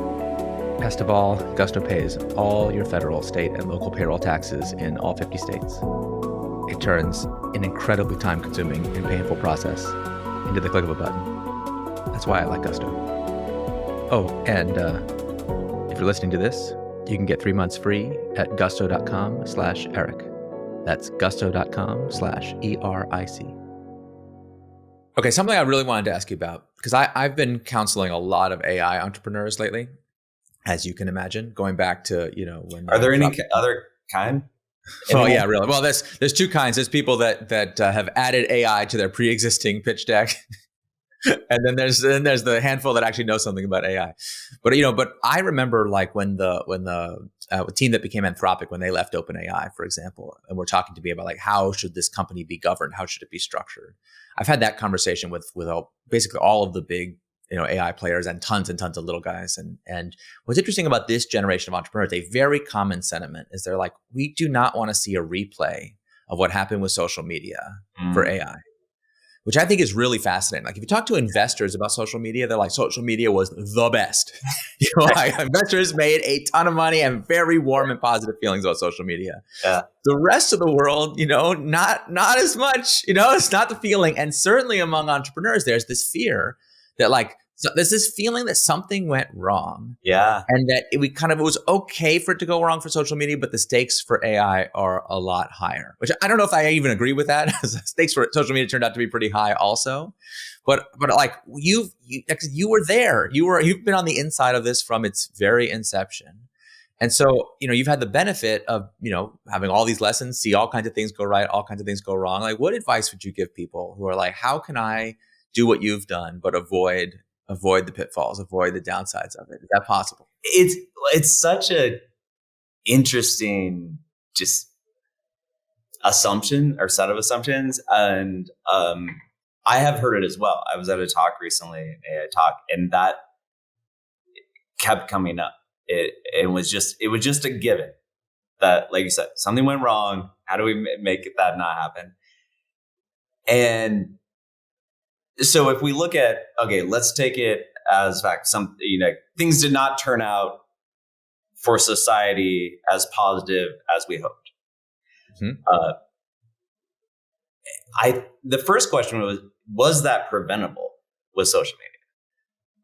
Best of all, Gusto pays all your federal, state, and local payroll taxes in all 50 states. It turns an incredibly time-consuming and painful process into the click of a button. That's why I like Gusto. Oh, and if you're listening to this, you can get 3 months free at gusto.com/Eric. That's gusto.com/ERIC. Okay, something I really wanted to ask you about, because I've been counseling a lot of AI entrepreneurs lately, as you can imagine, going back to, when... Are there any other kind? Oh, yeah, really. Well, there's two kinds. There's people that have added AI to their pre-existing pitch deck. And then there's the handful that actually know something about AI. But I remember like when the team that became Anthropic, when they left OpenAI, for example, and were talking to me about like, how should this company be governed? How should it be structured? I've had that conversation with basically all of the big AI players and tons of little guys. And what's interesting about this generation of entrepreneurs, a very common sentiment is they're like, we do not want to see a replay of what happened with social media for AI. Which I think is really fascinating. Like if you talk to investors about social media, they're like, social media was the best. Like investors made a ton of money and very warm and positive feelings about social media. Yeah. The rest of the world, not as much, it's not the feeling. And certainly among entrepreneurs, there's this fear that there's this feeling that something went wrong. Yeah. And that it was okay for it to go wrong for social media, but the stakes for AI are a lot higher, which I don't know if I even agree with that. Stakes for social media turned out to be pretty high also. But like you were there, you've been on the inside of this from its very inception. And so, you've had the benefit of, having all these lessons, see all kinds of things go right, all kinds of things go wrong. Like what advice would you give people who are like, how can I do what you've done, but avoid the pitfalls, avoid the downsides of it? Is that possible? It's such a interesting just assumption or set of assumptions. And I have heard it as well. I was at a talk recently, an AI talk, and that kept coming up. It was just a given that, like you said, something went wrong. How do we make that not happen? And so if we look at, okay, let's take it as fact. Some, things did not turn out for society as positive as we hoped. Mm-hmm. The first question was that preventable with social media?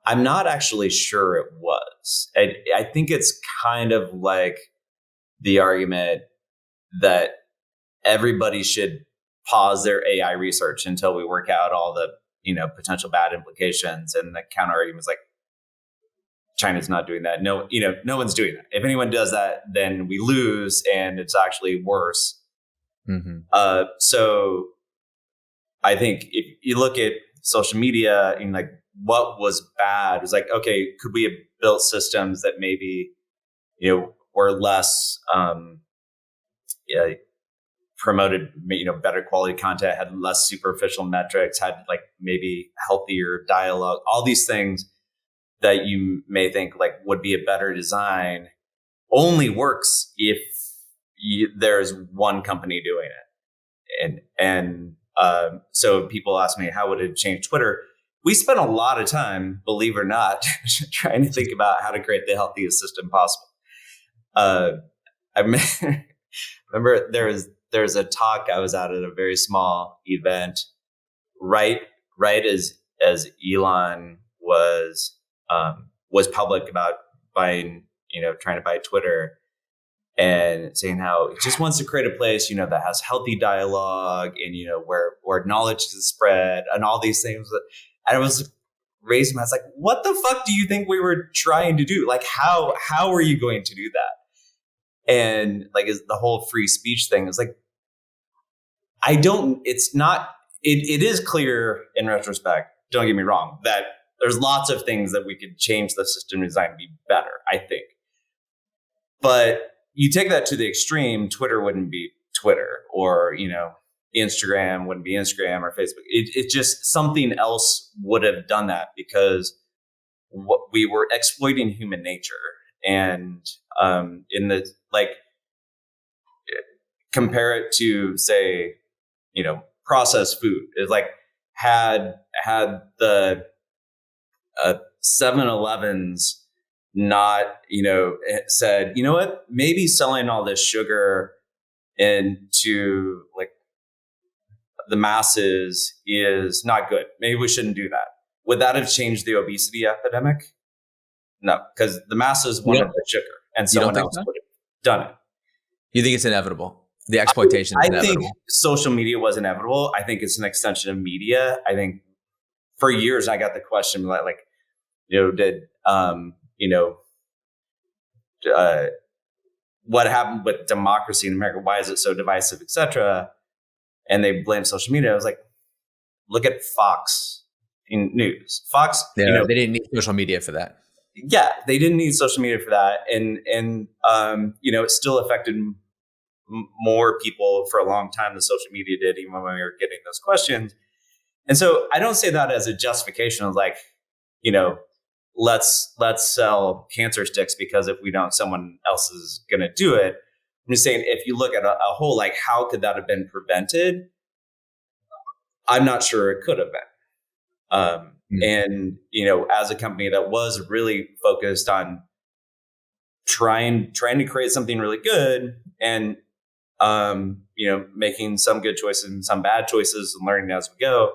I'm not actually sure it was. I think it's kind of like the argument that everybody should pause their AI research until we work out all the, potential bad implications. And the counter argument is like, China's not doing that. No, no one's doing that. If anyone does that, then we lose, and it's actually worse. Mm-hmm. So I think if you look at social media and like what was bad, it was like, okay, could we have built systems that maybe, were less, promoted, better quality content, had less superficial metrics, had like maybe healthier dialogue, all these things that you may think like would be a better design only works if there's one company doing it. And so people ask me, how would it change Twitter? We spent a lot of time, believe it or not, trying to think about how to create the healthiest system possible. I remember there's a talk I was at a very small event, right as Elon was public about buying, trying to buy Twitter, and saying how he just wants to create a place, that has healthy dialogue and, where knowledge is spread and all these things. And I was raising, I was like, what the fuck do you think we were trying to do? Like, how are you going to do that? And like, is the whole free speech thing is like, it is clear in retrospect, don't get me wrong, that there's lots of things that we could change the system design to be better, I think. But you take that to the extreme, Twitter wouldn't be Twitter, or, Instagram wouldn't be Instagram, or Facebook. It just, something else would have done that, because we were exploiting human nature. And in the, like, compare it to, say, processed food. It's like, had the 7-Elevens not, said, what, maybe selling all this sugar into like the masses is not good. Maybe we shouldn't do that. Would that have changed the obesity epidemic? No, because the masses wanted the sugar, and someone else would have done it. You think it's inevitable? The exploitation is inevitable? I think social media was inevitable. I think it's an extension of media. I think for years I got the question like, did what happened with democracy in America? Why is it so divisive, etc.? And they blame social media. I was like, look at Fox News. Fox, they didn't need social media for that. Yeah, they didn't need social media for that, and it still affected more people for a long time than social media did, even when we were getting those questions. And so I don't say that as a justification of like, let's sell cancer sticks, because if we don't, someone else is going to do it. I'm just saying, if you look at a whole, like, how could that have been prevented? I'm not sure it could have been. And, as a company that was really focused on trying to create something really good, and, making some good choices and some bad choices and learning as we go,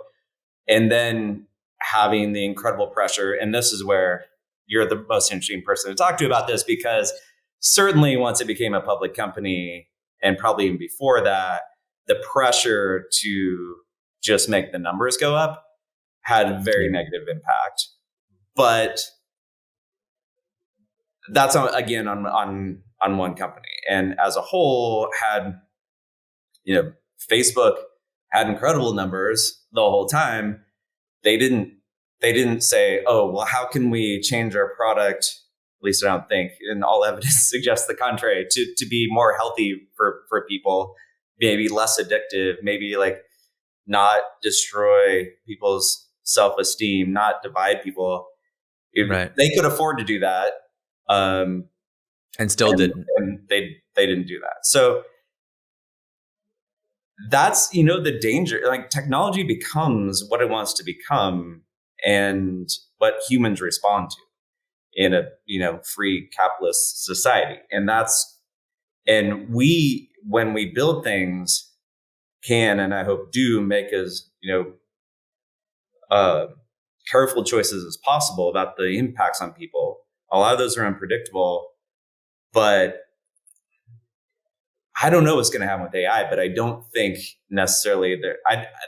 and then having the incredible pressure. And this is where you're the most interesting person to talk to about this, because certainly once it became a public company, and probably even before that, the pressure to just make the numbers go up had a very negative impact. But that's again on one company. And as a whole, had, Facebook had incredible numbers the whole time. They didn't say, oh, well, how can we change our product? At least I don't think, and all evidence suggests the contrary, to be more healthy for people, maybe less addictive, maybe like not destroy people's self-esteem, not divide people. Right. They could afford to do that. And still didn't. And they didn't do that. So that's, the danger. Like, technology becomes what it wants to become. And what humans respond to in a, free capitalist society. And we, when we build things, can, and I hope do, make as, careful choices as possible about the impacts on people. A lot of those are unpredictable, but I don't know what's going to happen with AI, but I don't think necessarily there.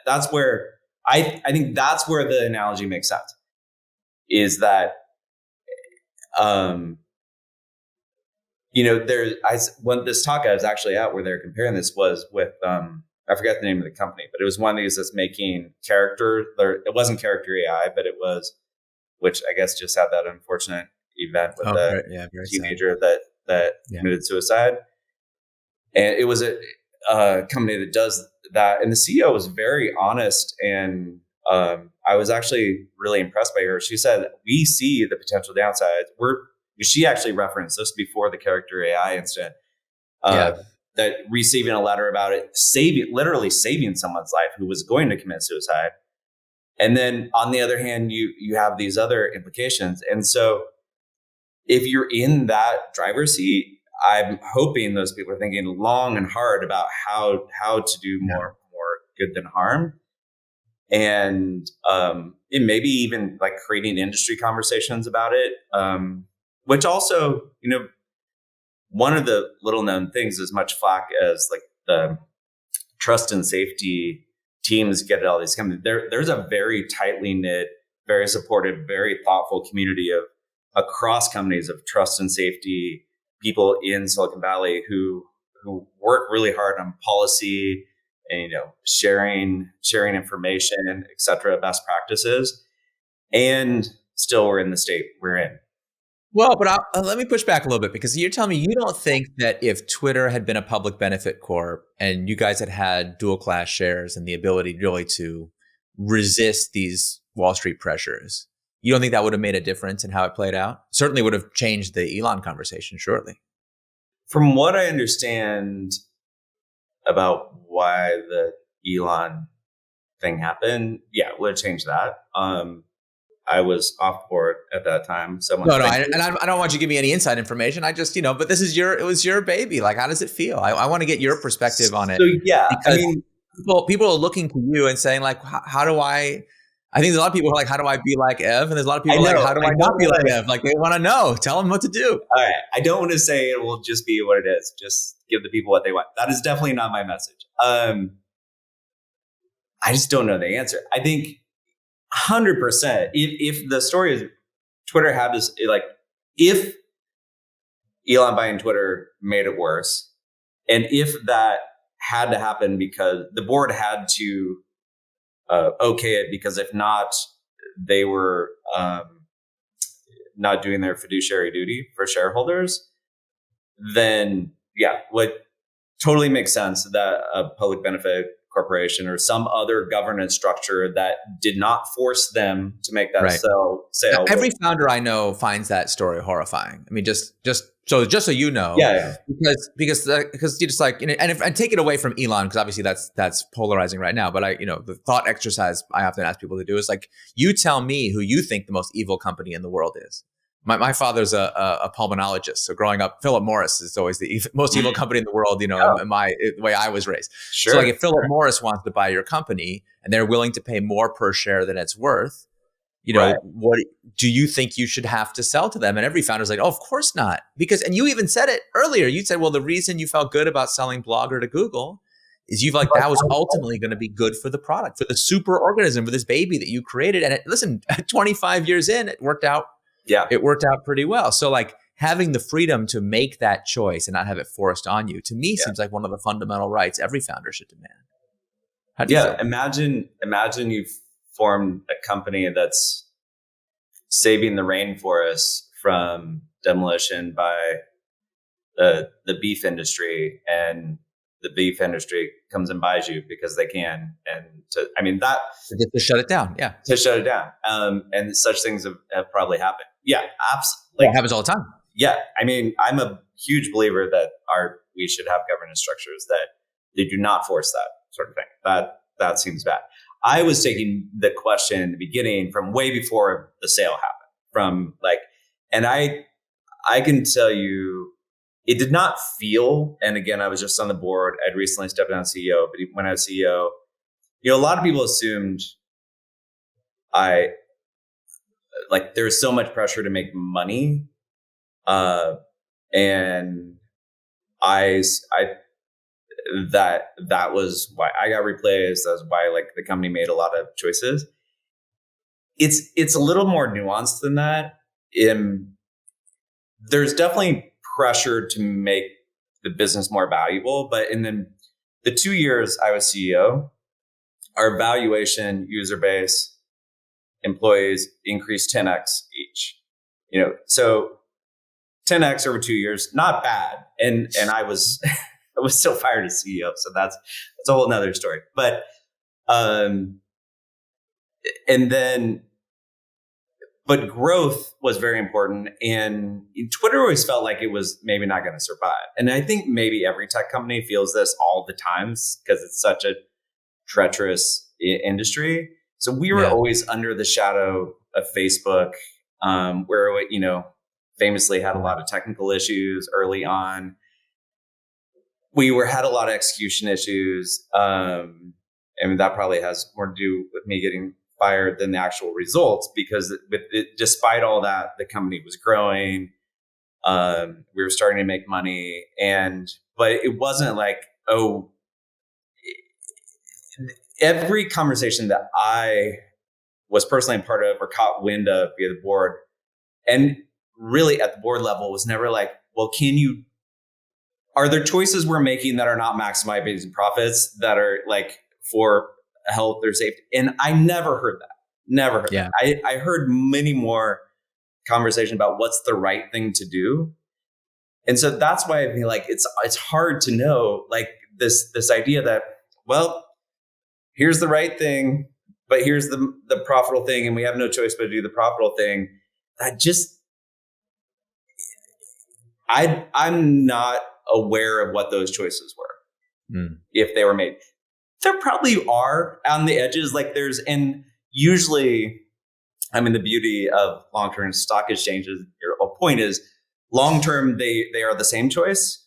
That's where I think that's where the analogy makes sense, is that, when this talk I was actually at where they're comparing this was with, I forget the name of the company, but it was one of these that's making it wasn't character AI, but it was, which I guess just had that unfortunate event with the teenager that committed suicide. And it was a company that does that. And the CEO was very honest. And I was actually really impressed by her. She said, we see the potential downsides. She actually referenced this before the character AI incident. That receiving a letter about it, literally saving someone's life who was going to commit suicide. And then on the other hand, you have these other implications. And so if you're in that driver's seat, I'm hoping those people are thinking long and hard about how to do more good than harm. And it maybe even like creating industry conversations about it, which also, one of the little known things, as much flack as like the trust and safety teams get at all these companies, there's a very tightly knit, very supportive, very thoughtful community across companies of trust and safety people in Silicon Valley who work really hard on policy and, sharing information, et cetera, best practices. And still we're in the state we're in. Well, but let me push back a little bit, because you're telling me you don't think that if Twitter had been a public benefit corp and you guys had dual class shares and the ability really to resist these Wall Street pressures, you don't think that would have made a difference in how it played out? Certainly would have changed the Elon conversation, surely. From what I understand about why the Elon thing happened, it would have changed that. I was off board at that time. I don't want you to give me any inside information. I just, but this is it was your baby. Like, how does it feel? I want to get your perspective on it. So, because people are looking to you and saying like, how do I think there's a lot of people who are like, how do I be like Ev? And there's a lot of people like, how do I not be like Ev? Like, they want to know. Tell them what to do. All right. I don't want to say it will just be what it is. Just give the people what they want. That is definitely not my message. I just don't know the answer. I think 100%. If the story is Twitter had this, like, if Elon buying Twitter made it worse, and if that had to happen because the board had to okay it, because if not, they were not doing their fiduciary duty for shareholders, then what totally makes sense that a public benefit corporation or some other governance structure that did not force them to make that sale. Every founder I know finds that story horrifying. I mean, just so you know, because you just like, and take it away from Elon, because obviously that's polarizing right now. But the thought exercise I often ask people to do is like, you tell me who you think the most evil company in the world is. My father's a pulmonologist, so growing up, Philip Morris is always the most evil company in the world. In the way I was raised. Sure. So like, if Philip Morris wants to buy your company and they're willing to pay more per share than it's worth, what do you think you should have to sell to them? And every founder's like, oh, of course not, and you even said it earlier. You said, well, the reason you felt good about selling Blogger to Google is you've like, that was ultimately going to be good for the product, for the super organism, for this baby that you created. And listen, 25 years in, it worked out. Yeah, it worked out pretty well. So like, having the freedom to make that choice and not have it forced on you, to me, seems like one of the fundamental rights every founder should demand. How do you feel? Imagine you've formed a company that's saving the rainforest from demolition by the beef industry, and the beef industry comes and buys you because they can. And to shut it down. Yeah. To shut it down. And such things have probably happened. Yeah, absolutely. It happens all the time. Yeah. I mean, I'm a huge believer that we should have governance structures that they do not force that sort of thing. That seems bad. I was taking the question in the beginning from way before the sale happened, and I can tell you, it did not feel, and again, I was just on the board. I'd recently stepped down as CEO, but when I was CEO, a lot of people assumed there's so much pressure to make money. And that was why I got replaced. That's why the company made a lot of choices. It's a little more nuanced than that. There's definitely pressure to make the business more valuable, but in the 2 years I was CEO, our valuation, user base, employees increased 10x each. So 10x over 2 years, not bad. And I was I was still fired as CEO, so that's a whole nother story. But but growth was very important, and Twitter always felt like it was maybe not going to survive. And I think maybe every tech company feels this all the times because it's such a treacherous industry. So we were always under the shadow of Facebook, where famously had a lot of technical issues early on. We had a lot of execution issues, and that probably has more to do with me getting fired than the actual results, because despite all that, the company was growing. We were starting to make money, but it wasn't every conversation that I was personally a part of or caught wind of via the board, and really at the board level, was never well, are there choices we're making that are not maximizing profits, that are for health or safety? And I never heard that. Never heard that. I heard many more conversation about what's the right thing to do. And so that's why I feel it's hard to know this idea that, well, here's the right thing, but here's the profitable thing, and we have no choice but to do the profitable thing. I'm not aware of what those choices were, if they were made. There probably are on the edges, and usually, the beauty of long-term stock exchanges, your point is, long-term, they are the same choice.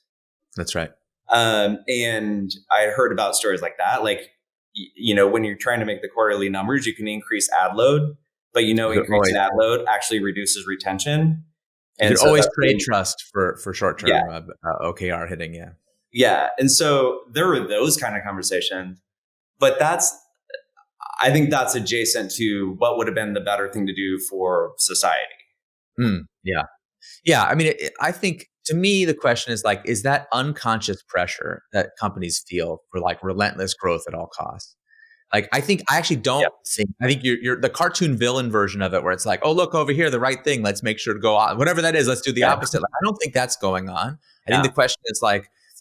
That's right. And I heard about stories like that. When you're trying to make the quarterly numbers, you can increase ad load, but increasing ad load actually reduces retention. And you can always trade trust for short-term OKR hitting. Yeah. And so there were those kind of conversations, but I think that's adjacent to what would have been the better thing to do for society. Yeah. I think, to me, the question is that unconscious pressure that companies feel for relentless growth at all costs? I actually don't think, I think you're the cartoon villain version of it, where it's oh, look over here, the right thing. Let's make sure to go on. Whatever that is, let's do the opposite. I don't think that's going on. I think the question is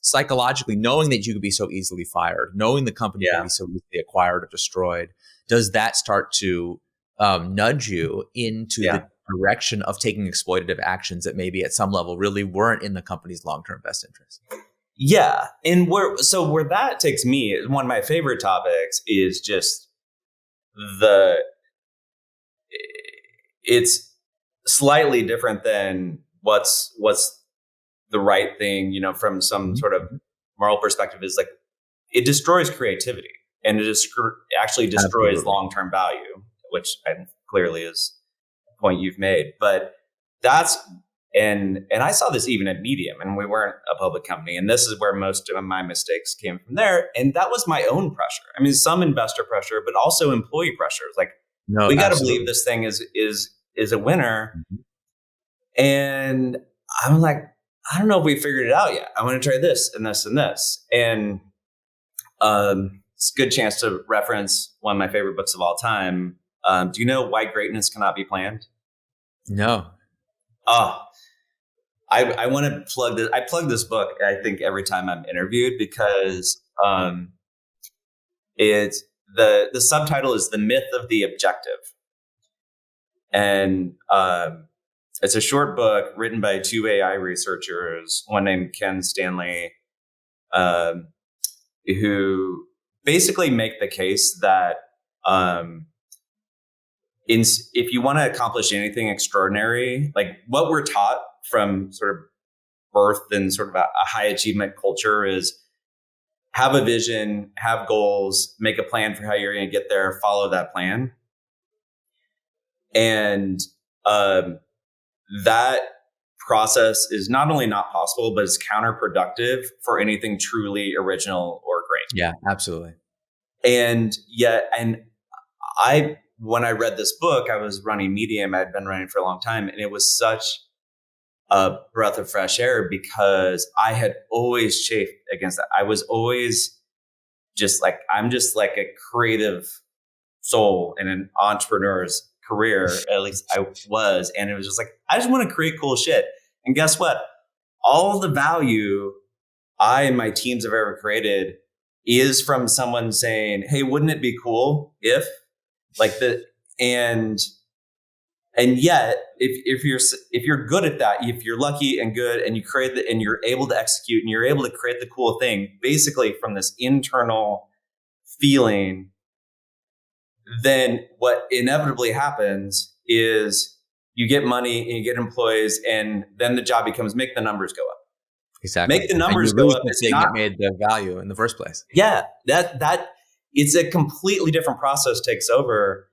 psychologically, knowing that you could be so easily fired, knowing the company can be so easily acquired or destroyed, does that start to nudge you into the direction of taking exploitative actions that maybe at some level really weren't in the company's long-term best interest? Yeah. And where that takes me, one of my favorite topics is just it's slightly different than what's the right thing, from some sort of moral perspective, is it destroys creativity, and it actually destroys long-term value, which clearly is a point you've made. But that's, and I saw this even at Medium, and we weren't a public company, and this is where most of my mistakes came from there. And that was my own pressure. Some investor pressure, but also employee pressure. We got to believe this thing is a winner. And I'm I don't know if we figured it out yet. I want to try this and this and this. And it's a good chance to reference one of my favorite books of all time. Do you know Why Greatness Cannot Be Planned? No. I want to plug this. I plug this book, I think, every time I'm interviewed, because it's the subtitle is The Myth of the Objective. And it's a short book written by two AI researchers, one named Ken Stanley, who basically make the case that if you want to accomplish anything extraordinary, like what we're taught from sort of birth and sort of a high achievement culture is have a vision, have goals, make a plan for how you're going to get there, follow that plan. And that process is not only not possible, but it's counterproductive for anything truly original or great. Yeah, absolutely. And yet, when I read this book, I was running Medium. I'd been running for a long time, and it was such a breath of fresh air because I had always chafed against that. I was always I'm just like a creative soul in an entrepreneur's career, at least I was. And it was just like, I just want to create cool shit. And guess what? All the value I and my teams have ever created is from someone saying, hey, wouldn't it be cool if and yet if you're good at that, if you're lucky and good and you create and you're able to execute and you're able to create the cool thing basically from this internal feeling, then what inevitably happens is you get money and you get employees, and then the job becomes make the numbers go up. Exactly. Make the numbers go up. The thing that made the value in the first place. Yeah, that it's a completely different process takes over.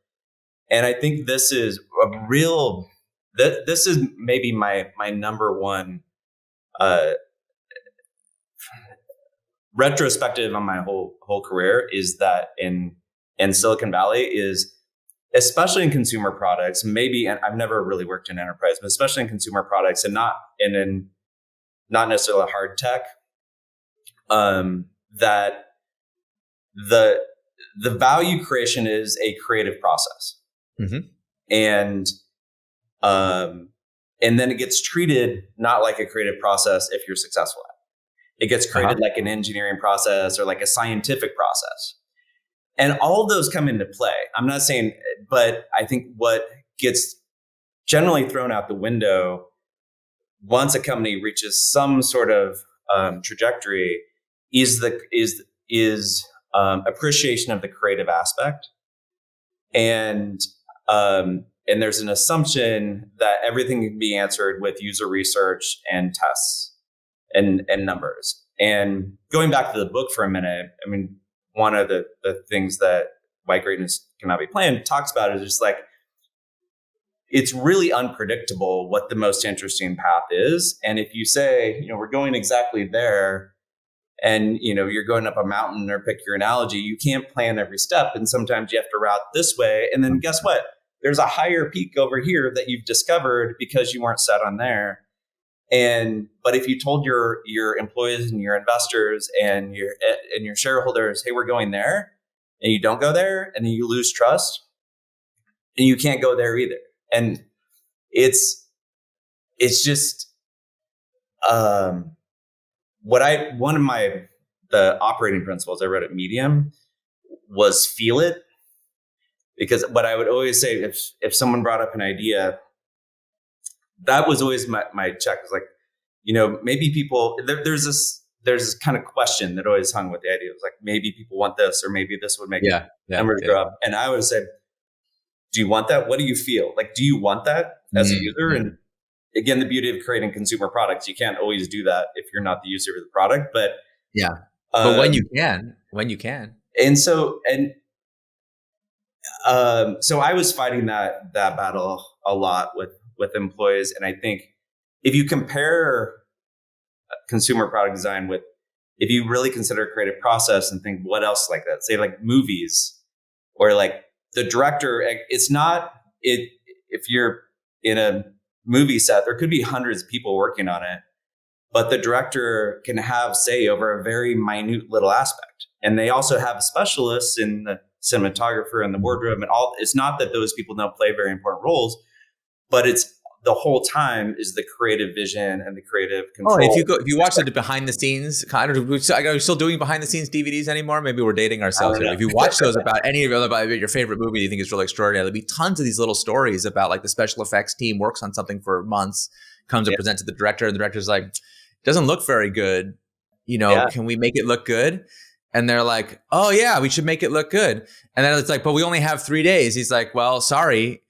And I think this is this is maybe my number one retrospective on my whole career is that in Silicon Valley is, especially in consumer products, maybe, and I've never really worked in enterprise, but especially in consumer products and not necessarily hard tech, that the value creation is a creative process. Mm-hmm. And then it gets treated not like a creative process if you're successful at it. It gets created like an engineering process or like a scientific process. And all of those come into play. I'm not saying, but I think what gets generally thrown out the window once a company reaches some sort of trajectory is appreciation of the creative aspect. And there's an assumption that everything can be answered with user research and tests and numbers. And going back to the book for a minute, I mean, one of the things that Why Greatness Cannot Be Planned talks about is just like, it's really unpredictable what the most interesting path is. And if you say, we're going exactly there and, you're going up a mountain, or pick your analogy, you can't plan every step. And sometimes you have to route this way. And then guess what? There's a higher peak over here that you've discovered because you weren't set on there. But if you told your employees and your investors and your shareholders, hey, we're going there, and you don't go there, and then you lose trust, and you can't go there either. And it's just one of the operating principles I wrote at Medium was feel it, because what I would always say if someone brought up an idea, that was always my check. Was like, maybe people there's this kind of question that always hung with the idea. It was like, maybe people want this, or maybe this would make numbers go up. And I would say, do you want that? What do you feel? Like, do you want that as a user? And again, the beauty of creating consumer products, you can't always do that if you're not the user of the product. But but when you can. And so I was fighting that battle a lot with employees. And I think if you compare consumer product design if you really consider a creative process and think what else like that, say like movies, or like the director, it's not it. If you're in a movie set, there could be hundreds of people working on it, but the director can have say over a very minute little aspect. And they also have specialists in the cinematographer and the wardrobe and all. It's not that those people don't play very important roles, but it's the whole time is the creative vision and the creative control. If you watch the behind the scenes, are we still doing behind the scenes DVDs anymore? Maybe we're dating ourselves here. If you watch those about about your favorite movie you think is really extraordinary, there'll be tons of these little stories about like the special effects team works on something for months, comes and presents to the director, and the director's like, doesn't look very good. Can we make it look good? And they're like, oh yeah, we should make it look good. And then it's like, but we only have 3 days. He's like, well, sorry,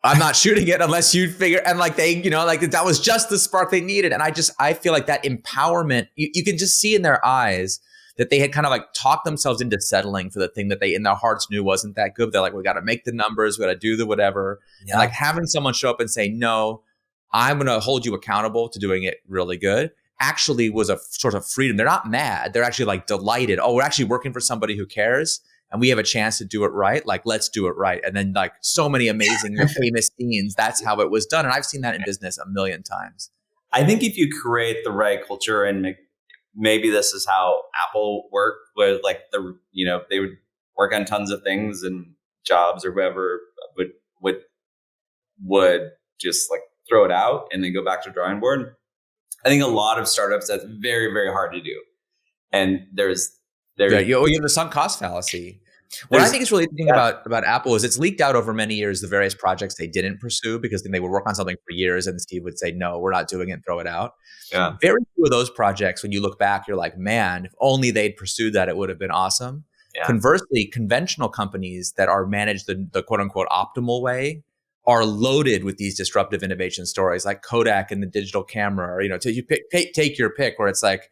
I'm not shooting it unless you figure. And like they, like that was just the spark they needed. And I feel like that empowerment, you can just see in their eyes that they had kind of like talked themselves into settling for the thing that they in their hearts knew wasn't that good. They're like, we got to make the numbers, we got to do the whatever. Yeah. And like having someone show up and say, no, I'm going to hold you accountable to doing it really good, actually was a sort of freedom. They're not mad. They're actually like delighted. Oh, we're actually working for somebody who cares and we have a chance to do it right. Like, let's do it right. And then like so many amazing famous scenes, that's how it was done. And I've seen that in business a million times. I think if you create the right culture, and maybe this is how Apple worked, where like they would work on tons of things and jobs or whatever, would just like throw it out and then go back to the drawing board. I think a lot of startups, that's very, very hard to do. And there's you have the sunk cost fallacy. What I think is really interesting about Apple is it's leaked out over many years the various projects they didn't pursue because then they would work on something for years and Steve would say, no, we're not doing it and throw it out. Yeah. Very few of those projects, when you look back, you're like, man, if only they'd pursued that, it would have been awesome. Yeah. Conversely, conventional companies that are managed the quote unquote optimal way are loaded with these disruptive innovation stories like Kodak and the digital camera, or, take your pick, where it's like,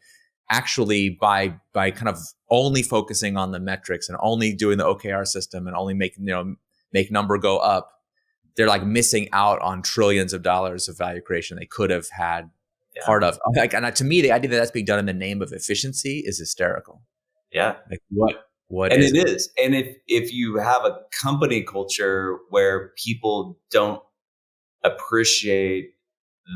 actually by kind of only focusing on the metrics and only doing the OKR system and only make number go up, they're like missing out on trillions of dollars of value creation they could have had part of. Like, and to me, the idea that that's being done in the name of efficiency is hysterical. Yeah. Like what and is it is. And if you have a company culture where people don't appreciate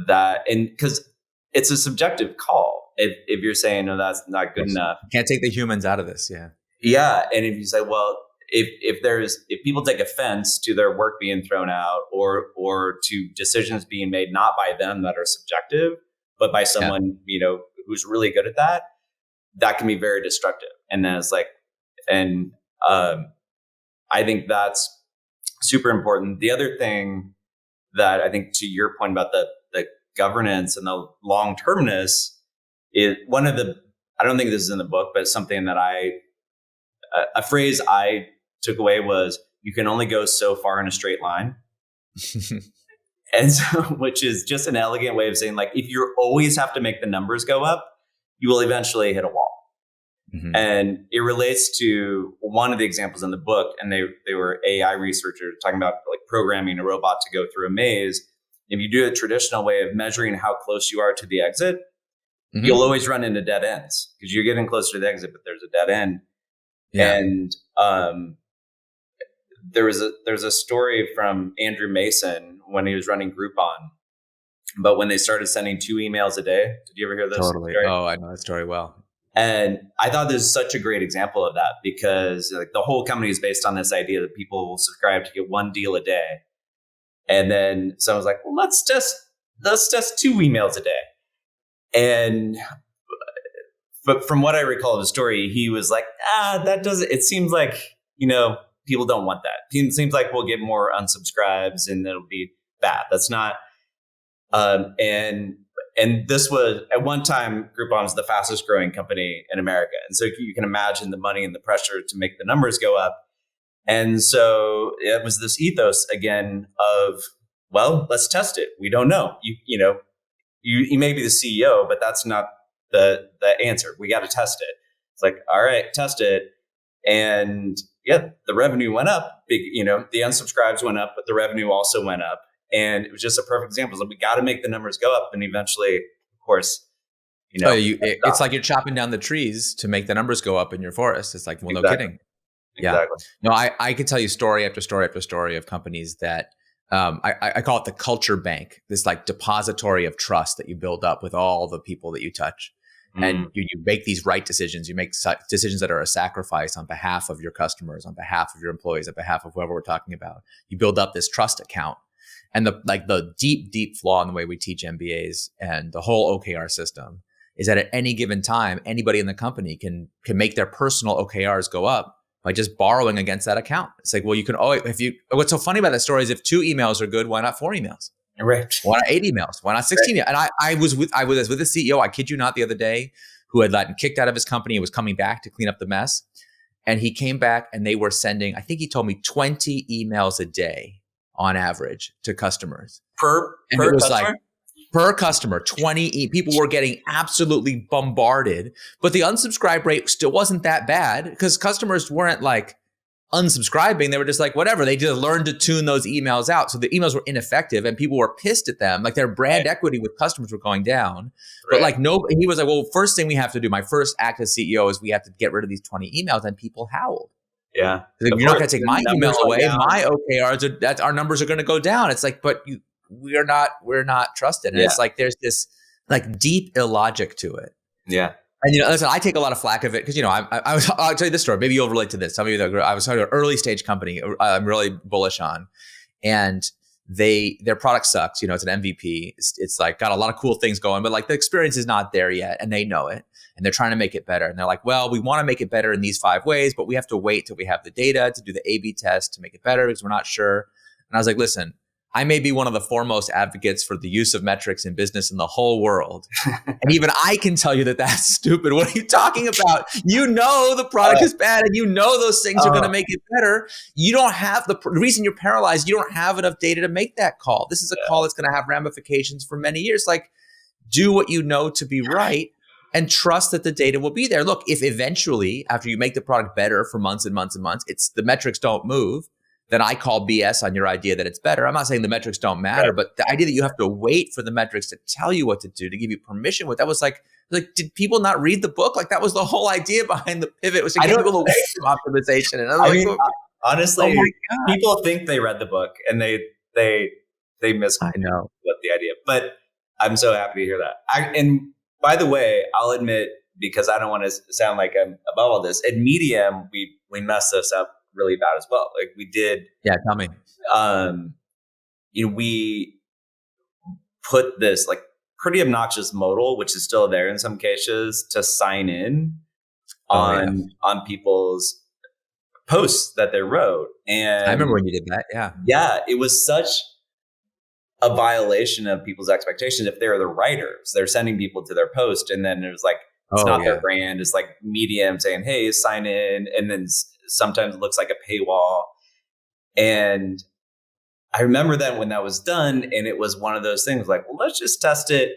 that, and because it's a subjective call. If you're saying, no, that's not good enough. You can't take the humans out of this. Yeah. Yeah. And if you say, well, if people take offense to their work being thrown out or to decisions being made, not by them that are subjective, but by someone, who's really good at that can be very destructive. And then it's like, I think that's super important. The other thing that I think, to your point about the governance and the long-termness, is one of the, I don't think this is in the book, but something that a phrase I took away was, you can only go so far in a straight line. And so, which is just an elegant way of saying, like, if you always have to make the numbers go up, you will eventually hit a wall. Mm-hmm. And it relates to one of the examples in the book, and they were AI researchers talking about like programming a robot to go through a maze. If you do a traditional way of measuring how close you are to the exit, mm-hmm. you'll always run into dead ends because you're getting closer to the exit, but there's a dead end. Yeah. And there's a story from Andrew Mason when he was running Groupon, but when they started sending 2 emails a day. Did you ever hear this? Totally. Story? Oh, I know that story well. And I thought this is such a great example of that, because like the whole company is based on this idea that people will subscribe to get 1 deal a day. And then someone's like, well, let's test 2 emails a day. But from what I recall of the story, he was like, that doesn't, it seems like, people don't want that. It seems like we'll get more unsubscribes and it'll be bad. That's not, and this was, at one time, Groupon was the fastest growing company in America. And so you can imagine the money and the pressure to make the numbers go up. And so it was this ethos again of, well, let's test it. We don't know. You may be the CEO, but that's not the answer. We got to test it. It's like, all right, test it. And yeah, the revenue went up. The unsubscribes went up, but the revenue also went up. And it was just a perfect example. So we got to make the numbers go up. And eventually, of course, it's like you're chopping down the trees to make the numbers go up in your forest. It's like, well, exactly. No kidding. Yeah. Exactly. No, I could tell you story after story after story of companies that I call it the culture bank, this like depository of trust that you build up with all the people that you touch. And you make these right decisions. You make decisions that are a sacrifice on behalf of your customers, on behalf of your employees, on behalf of whoever we're talking about. You build up this trust account. And the deep flaw in the way we teach MBAs and the whole OKR system is that at any given time, anybody in the company can make their personal OKRs go up by just borrowing against that account. It's like, well, you can always, what's so funny about that story is if 2 emails are good, why not 4 emails? Right. Why not 8 emails? Why not 16? Right. And I was with the CEO, I kid you not, the other day, who had gotten kicked out of his company and was coming back to clean up the mess. And he came back and they were sending, I think he told me 20 emails a day on average to customers. Per customer? Like, per customer, 20 people were getting absolutely bombarded, but the unsubscribe rate still wasn't that bad because customers weren't like unsubscribing. They were just like, whatever. They just learned to tune those emails out. So the emails were ineffective and people were pissed at them. Like their brand equity with customers were going down. But like he was like, well, first thing we have to do, my first act as CEO is we have to get rid of these 20 emails. And people howled. Yeah. Like, you're not going to take my email away. My OKRs, our numbers are going to go down. It's like, but we're not trusted. And it's like, there's this like deep illogic to it. Yeah. And, listen, I take a lot of flack of it because, I'll tell you this story. Maybe you'll relate to this. Some of you that I was talking to an early stage company I'm really bullish on. And their product sucks. It's an MVP. It's like got a lot of cool things going, but like the experience is not there yet. And they know it. And they're trying to make it better. And they're like, well, we want to make it better in these 5 ways, but we have to wait till we have the data to do the A/B test to make it better because we're not sure. And I was like, listen, I may be one of the foremost advocates for the use of metrics in business in the whole world. And even I can tell you that that's stupid. What are you talking about? The product is bad and those things are going to make it better. You don't have the reason you're paralyzed. You don't have enough data to make that call. This is a call that's going to have ramifications for many years. Like, do what you know to be right and trust that the data will be there. Look, if eventually after you make the product better for months and months and months, the metrics don't move, then I call BS on your idea that it's better. I'm not saying the metrics don't matter, but the idea that you have to wait for the metrics to tell you what to do, to give you permission with that was like, did people not read the book? Like that was the whole idea behind the pivot was to get people away from optimization. And I mean, honestly, people think they read the book and they miss what the idea. But I'm so happy to hear that. And by the way, I'll admit, because I don't want to sound like I'm above all this, at Medium, we messed this up really bad as well. Like we did. Yeah, tell me. We put this like pretty obnoxious modal, which is still there in some cases, to sign in on people's posts that they wrote. And I remember when you did that. Yeah. Yeah. It was such a violation of people's expectations. If they're the writers, they're sending people to their post. And then it was like, it's not their brand. It's like Medium saying, hey, sign in. And then sometimes it looks like a paywall. And I remember that when that was done, and it was one of those things like, well, let's just test it.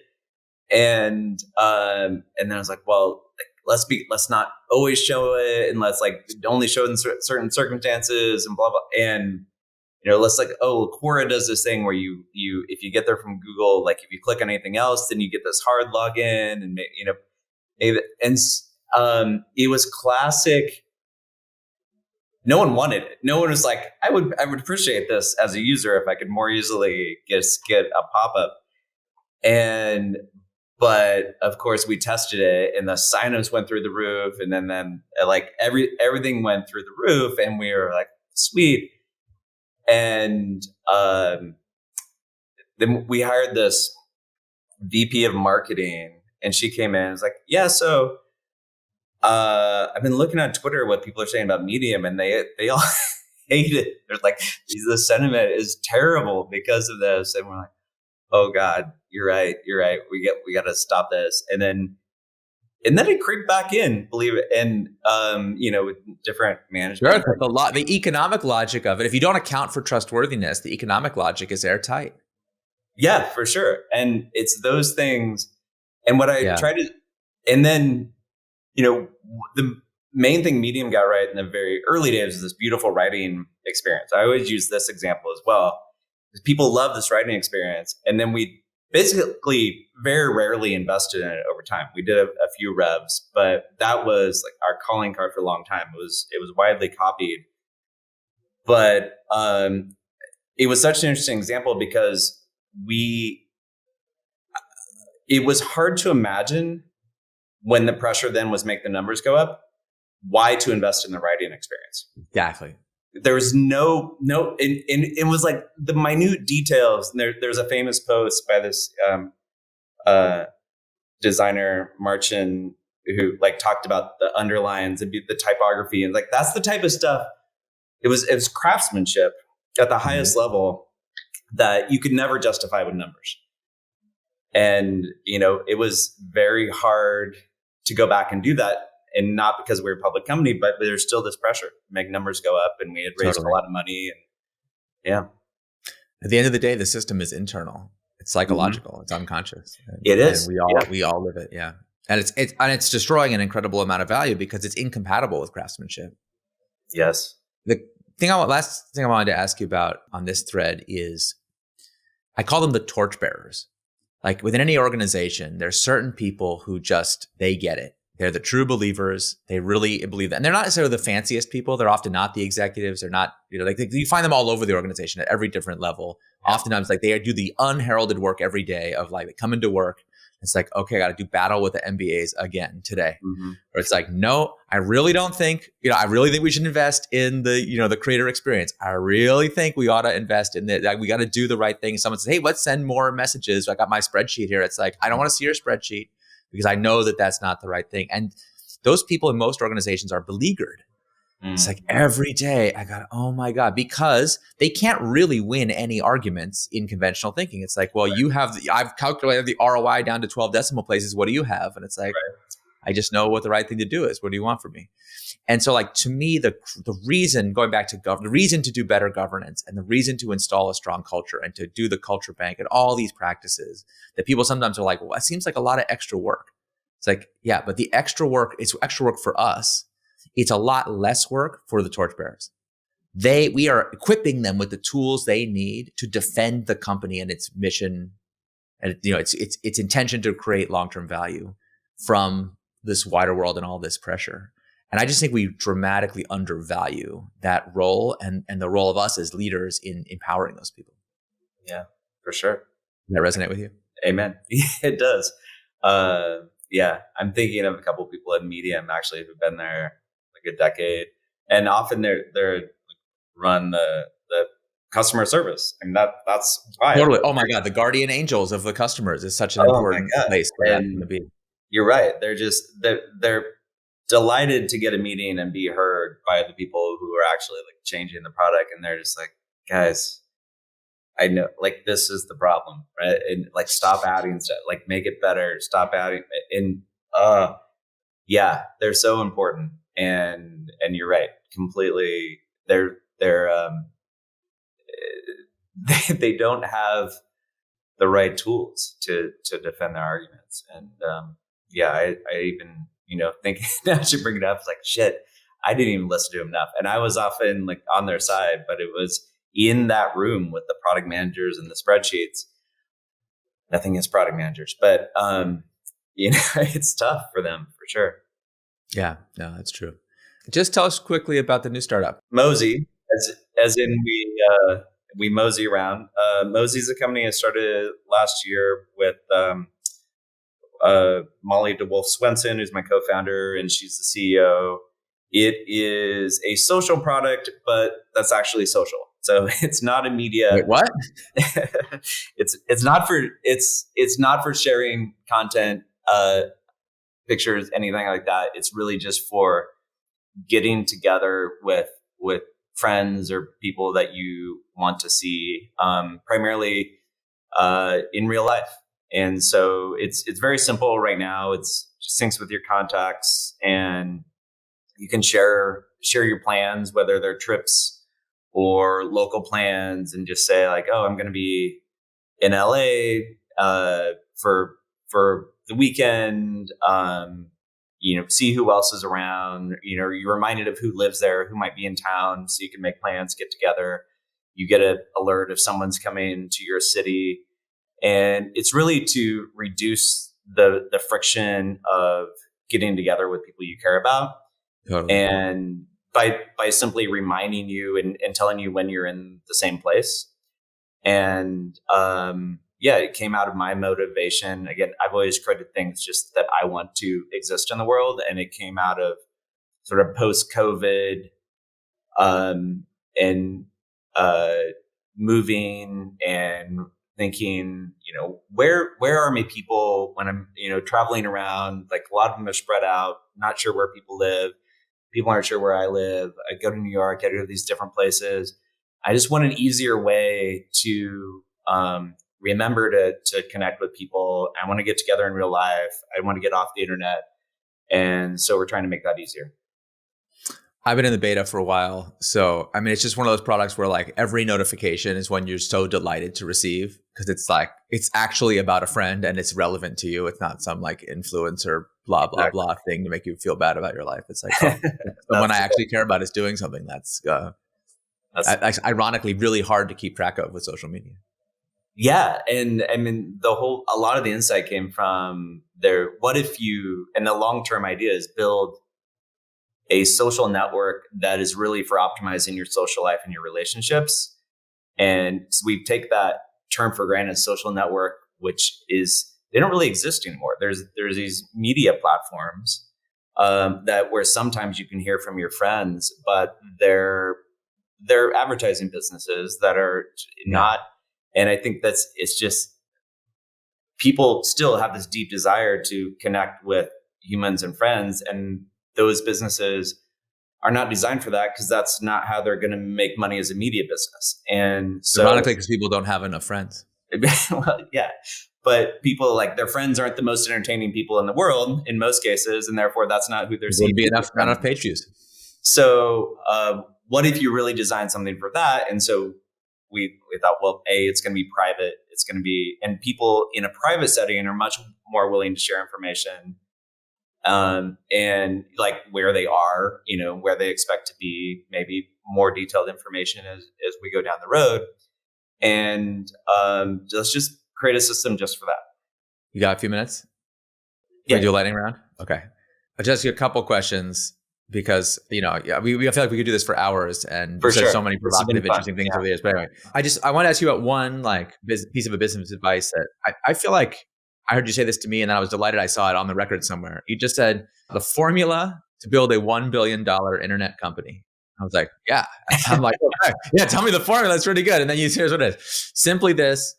And then I was like, well, let's not always show it, and let's like only show it in certain circumstances and blah, blah. And, let's like, Quora does this thing where you, if you get there from Google, like if you click on anything else, then you get this hard login and, it was classic. No one wanted it. No one was like, I would appreciate this as a user if I could more easily get a pop-up. But of course we tested it and the signups went through the roof, and then like everything went through the roof, and we were like, sweet. And then we hired this VP of marketing, and she came in and was like, yeah, so I've been looking on Twitter what people are saying about Medium, and they all hate it. They're like, the sentiment is terrible because of this. And we're like, oh God, you're right. We got to stop this. And then it creeped back in, believe it. And, with different management. Sure, the economic logic of it, if you don't account for trustworthiness, the economic logic is airtight. Yeah, for sure. And it's those things. And what I try to, and then, the main thing Medium got right in the very early days was this beautiful writing experience. I always use this example as well, because people love this writing experience. And then we basically very rarely invested in it over time. We did a few revs, but that was like our calling card for a long time. It was widely copied. But it was such an interesting example because it was hard to imagine, when the pressure then was make the numbers go up, why to invest in the writing experience. Exactly. There was no, and it was like the minute details. And there's a famous post by this designer, Marchin, who like talked about the underlines and the typography. And like, that's the type of stuff. It was craftsmanship at the highest level that you could never justify with numbers. And, it was very hard to go back and do that. And not because we're a public company, but there's still this pressure to make numbers go up, and we had raised a lot of money. And yeah. At the end of the day, the system is internal. It's psychological. It's unconscious. It is. And we all live it. Yeah. And it's destroying an incredible amount of value because it's incompatible with craftsmanship. Yes. Last thing I wanted to ask you about on this thread is, I call them the torchbearers. Like within any organization, there's certain people who they get it. They're the true believers. They really believe that. And they're not necessarily the fanciest people. They're often not the executives. They're not, you find them all over the organization at every different level. Yeah. Oftentimes, like they do the unheralded work every day of like, they come into work. It's like, okay, I got to do battle with the MBAs again today. Mm-hmm. Or it's like, no, I really think we should invest in the creator experience. I really think we ought to invest in that. Like, we got to do the right thing. Someone says, hey, let's send more messages. I got my spreadsheet here. It's like, I don't want to see your spreadsheet, because I know that that's not the right thing. And those people in most organizations are beleaguered. It's like every day I got, oh my God, because they can't really win any arguments in conventional thinking. It's like, well, I've calculated the ROI down to 12 decimal places. What do you have? And it's like, I just know what the right thing to do is. What do you want from me? And so like, to me, the reason, going back to the reason to do better governance and the reason to install a strong culture and to do the culture bank and all these practices that people sometimes are like, well, it seems like a lot of extra work. It's like, yeah, but the extra work, it's extra work for us. It's a lot less work for the torchbearers. We are equipping them with the tools they need to defend the company and its mission and its intention to create long-term value from this wider world and all this pressure. And I just think we dramatically undervalue that role and the role of us as leaders in empowering those people. Yeah, for sure. Does that resonate with you? Amen. It does. Yeah, I'm thinking of a couple of people at Medium actually who've been there like a decade, and often they're run the customer service. I mean, that's why. Totally. Oh my God, the guardian angels of the customers is such an important place for that to be. You're right. They're delighted to get a meeting and be heard by the people who are actually like changing the product, and they're just like, guys, I know, like, this is the problem, right? And like, stop adding stuff, like, make it better, stop adding. And yeah, they're so important. And you're right, completely. They don't have the right tools to defend their arguments. And yeah, I even, think now I should bring it up. It's like, shit, I didn't even listen to him enough. And I was often like on their side, but it was in that room with the product managers and the spreadsheets. Nothing against product managers, but it's tough for them for sure. Yeah, no, that's true. Just tell us quickly about the new startup. Mozi, as in we mosey around. Mozi is a company I started last year with Molly DeWolf Swenson, who's my co-founder, and she's the CEO. It is a social product, but that's actually social. So it's not a media. Wait, what? It's not for sharing content, pictures, anything like that. It's really just for getting together with friends or people that you want to see, primarily in real life. And so it's very simple right now. It's just syncs with your contacts, and you can share your plans, whether they're trips or local plans, and just say like, oh, I'm going to be in LA for the weekend. See who else is around. You're reminded of who lives there, who might be in town, so you can make plans, get together. You get an alert if someone's coming to your city, and it's really to reduce the friction of getting together with people you care about. Totally. And by simply reminding you and telling you when you're in the same place. And it came out of my motivation. Again, I've always created things just that I want to exist in the world. And it came out of sort of post-COVID and moving and thinking, where are my people when I'm, traveling around? Like, a lot of them are spread out, not sure where people live. People aren't sure where I live. I go to New York, I go to these different places. I just want an easier way to remember to connect with people. I want to get together in real life. I want to get off the internet. And so we're trying to make that easier. I've been in the beta for a while. So, I mean, it's just one of those products where like every notification is one you're so delighted to receive because it's like, it's actually about a friend and it's relevant to you. It's not some like influencer, blah, blah, blah thing to make you feel bad about your life. It's like, oh, someone I actually care about is doing something that's ironically really hard to keep track of with social media. Yeah. And I mean, a lot of the insight came from what if you, and the long-term idea is build a social network that is really for optimizing your social life and your relationships. And so we take that term for granted, social network, which is, they don't really exist anymore. There's these media platforms that where sometimes you can hear from your friends, but they're advertising businesses that are not. And I think it's just, people still have this deep desire to connect with humans and friends, and those businesses are not designed for that because that's not how they're going to make money as a media business. And so, ironically, because people don't have enough friends. Well, yeah, but people, like, their friends aren't the most entertaining people in the world in most cases, and therefore that's not who they're seeing. Wouldn't be enough page views. So what if you really design something for that? And so we thought, well, it's going to be private. It's going to be, and people in a private setting are much more willing to share information. And like where they are, where they expect to be, maybe more detailed information as we go down the road. And let's just create a system just for that. You got a few minutes? Yeah. Can we do a lightning round? Okay. I'll just get a couple questions because, we feel like we could do this for hours and for sure. So many provocative, interesting things over the years. But anyway, I want to ask you about one piece of a business advice that I feel like I heard you say this to me and then I was delighted I saw it on the record somewhere. You just said the formula to build a $1 billion internet company. I was like, yeah. I'm like, okay. Yeah, tell me the formula. That's pretty good. And then here's what it is. Simply this: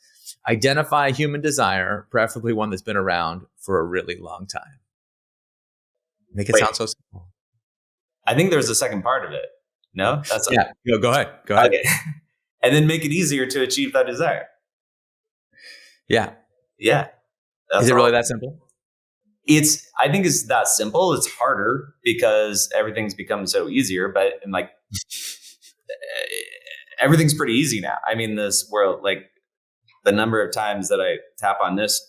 identify human desire, preferably one that's been around for a really long time. Make it sound so simple. I think there's a second part of it. No? Go ahead. Okay. And then make it easier to achieve that desire. Yeah. Yeah. Is it really that simple? I think it's that simple. It's harder because everything's become so easier, but everything's pretty easy now. I mean, this world, like the number of times that I tap on this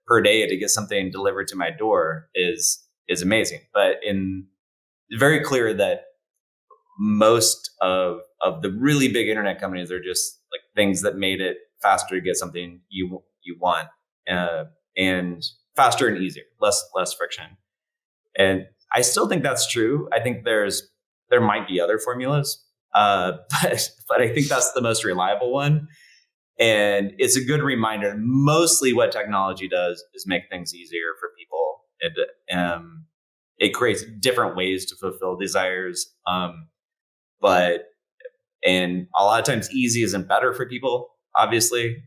per day to get something delivered to my door is amazing. But very clear that most of the really big internet companies are just like things that made it faster to get something you want. And faster and easier, less friction. And I still think that's true. I think there might be other formulas, but I think that's the most reliable one. And it's a good reminder. Mostly what technology does is make things easier for people. It creates different ways to fulfill desires. And a lot of times easy isn't better for people, obviously.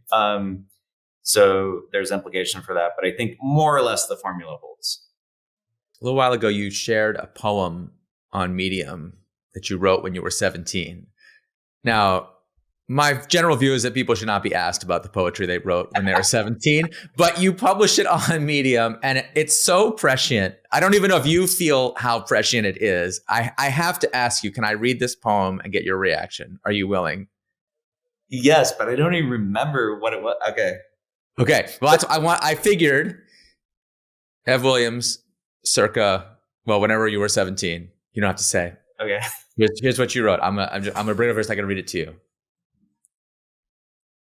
So there's implication for that, but I think more or less the formula holds. A little while ago, you shared a poem on Medium that you wrote when you were 17. Now, my general view is that people should not be asked about the poetry they wrote when they were 17, but you published it on Medium and it's so prescient. I don't even know if you feel how prescient it is. I have to ask you, can I read this poem and get your reaction? Are you willing? Yes, but I don't even remember what it was. Okay. Well, I figured Ev Williams, circa, whenever you were 17, you don't have to say. Okay. Here's what you wrote. I'm gonna bring it over a second and read it to you.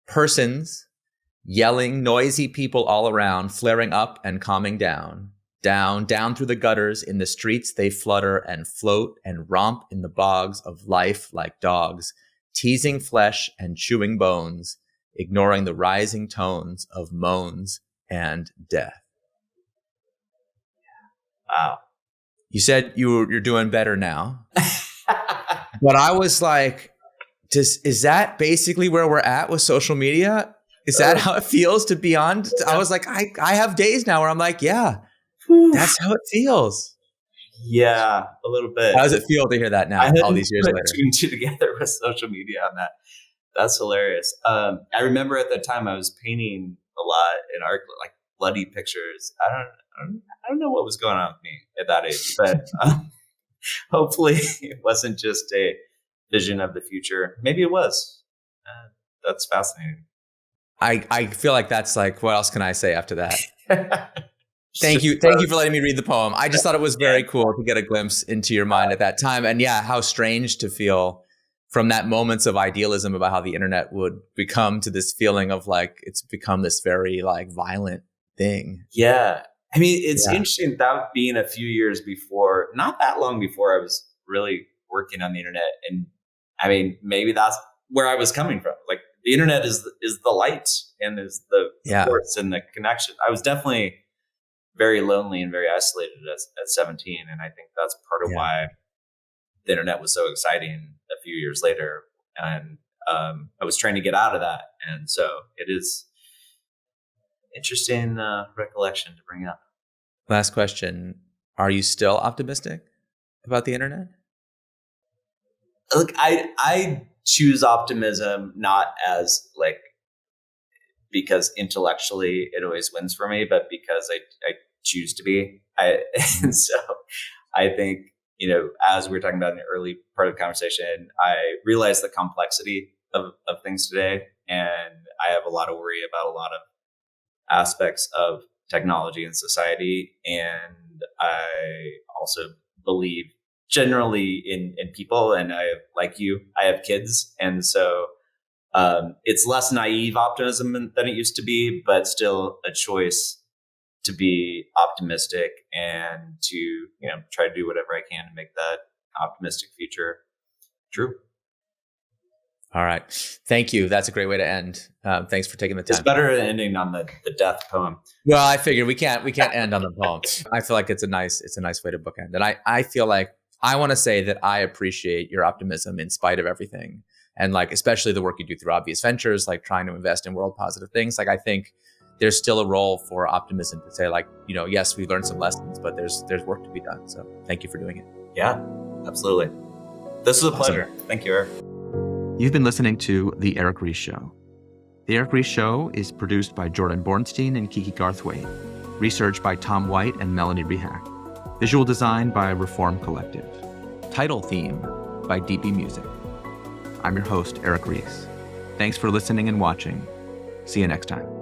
Persons, yelling, noisy people all around, flaring up and calming down, down through the gutters. In the streets they flutter and float and romp in the bogs of life like dogs, teasing flesh and chewing bones, ignoring the rising tones of moans and death. Wow. You said you're doing better now. But I was like, is that basically where we're at with social media? Is that how it feels to be on? I was like, I have days now where I'm like, yeah, that's how it feels. Yeah, a little bit. How does it feel to hear that now, all these years later? I hadn't put two together with social media on that. That's hilarious. I remember at that time I was painting a lot in art, like bloody pictures. I don't know what was going on with me. at that age, but hopefully it wasn't just a vision of the future. Maybe it was. That's fascinating. I feel like that's like, what else can I say after that? Thank you for letting me read the poem. I just thought it was very cool to get a glimpse into your mind at that time. And yeah, how strange to feel from that moments of idealism about how the internet would become to this feeling of like, it's become this very like violent thing. Yeah. I mean, it's interesting that being a few years before, not that long before I was really working on the internet. And I mean, maybe that's where I was coming from. Like the internet is the light and is the force and the connection. I was definitely very lonely and very isolated at 17. And I think that's part of why the internet was so exciting a few years later. And I was trying to get out of that. And so it is interesting recollection to bring up. Last question. Are you still optimistic about the internet? Look, I choose optimism not as like because intellectually it always wins for me, but because I choose to be. And so I think, as we were talking about in the early part of the conversation, I realize the complexity of things today. And I have a lot of worry about a lot of aspects of technology and society. And I also believe generally in people. And like you, I have kids. And so it's less naive optimism than it used to be, but still a choice to be optimistic and to, try to do whatever I can to make that optimistic future true. All right. Thank you. That's a great way to end. Thanks for taking the time. It's better than ending on the death poem. Well, I figured we can't end on the poem. I feel like it's a nice way to bookend. And I feel like I want to say that I appreciate your optimism in spite of everything. And like, especially the work you do through Obvious Ventures, like trying to invest in world positive things. Like, I think there's still a role for optimism to say like, yes, we learned some lessons, but there's work to be done. So thank you for doing it. Yeah, absolutely. This was a pleasure. Thank you, Eric. You've been listening to The Eric Ries Show. The Eric Ries Show is produced by Jordan Bornstein and Kiki Garthwaite. Research by Tom White and Melanie Rehack. Visual design by Reform Collective. Title theme by DB Music. I'm your host, Eric Ries. Thanks for listening and watching. See you next time.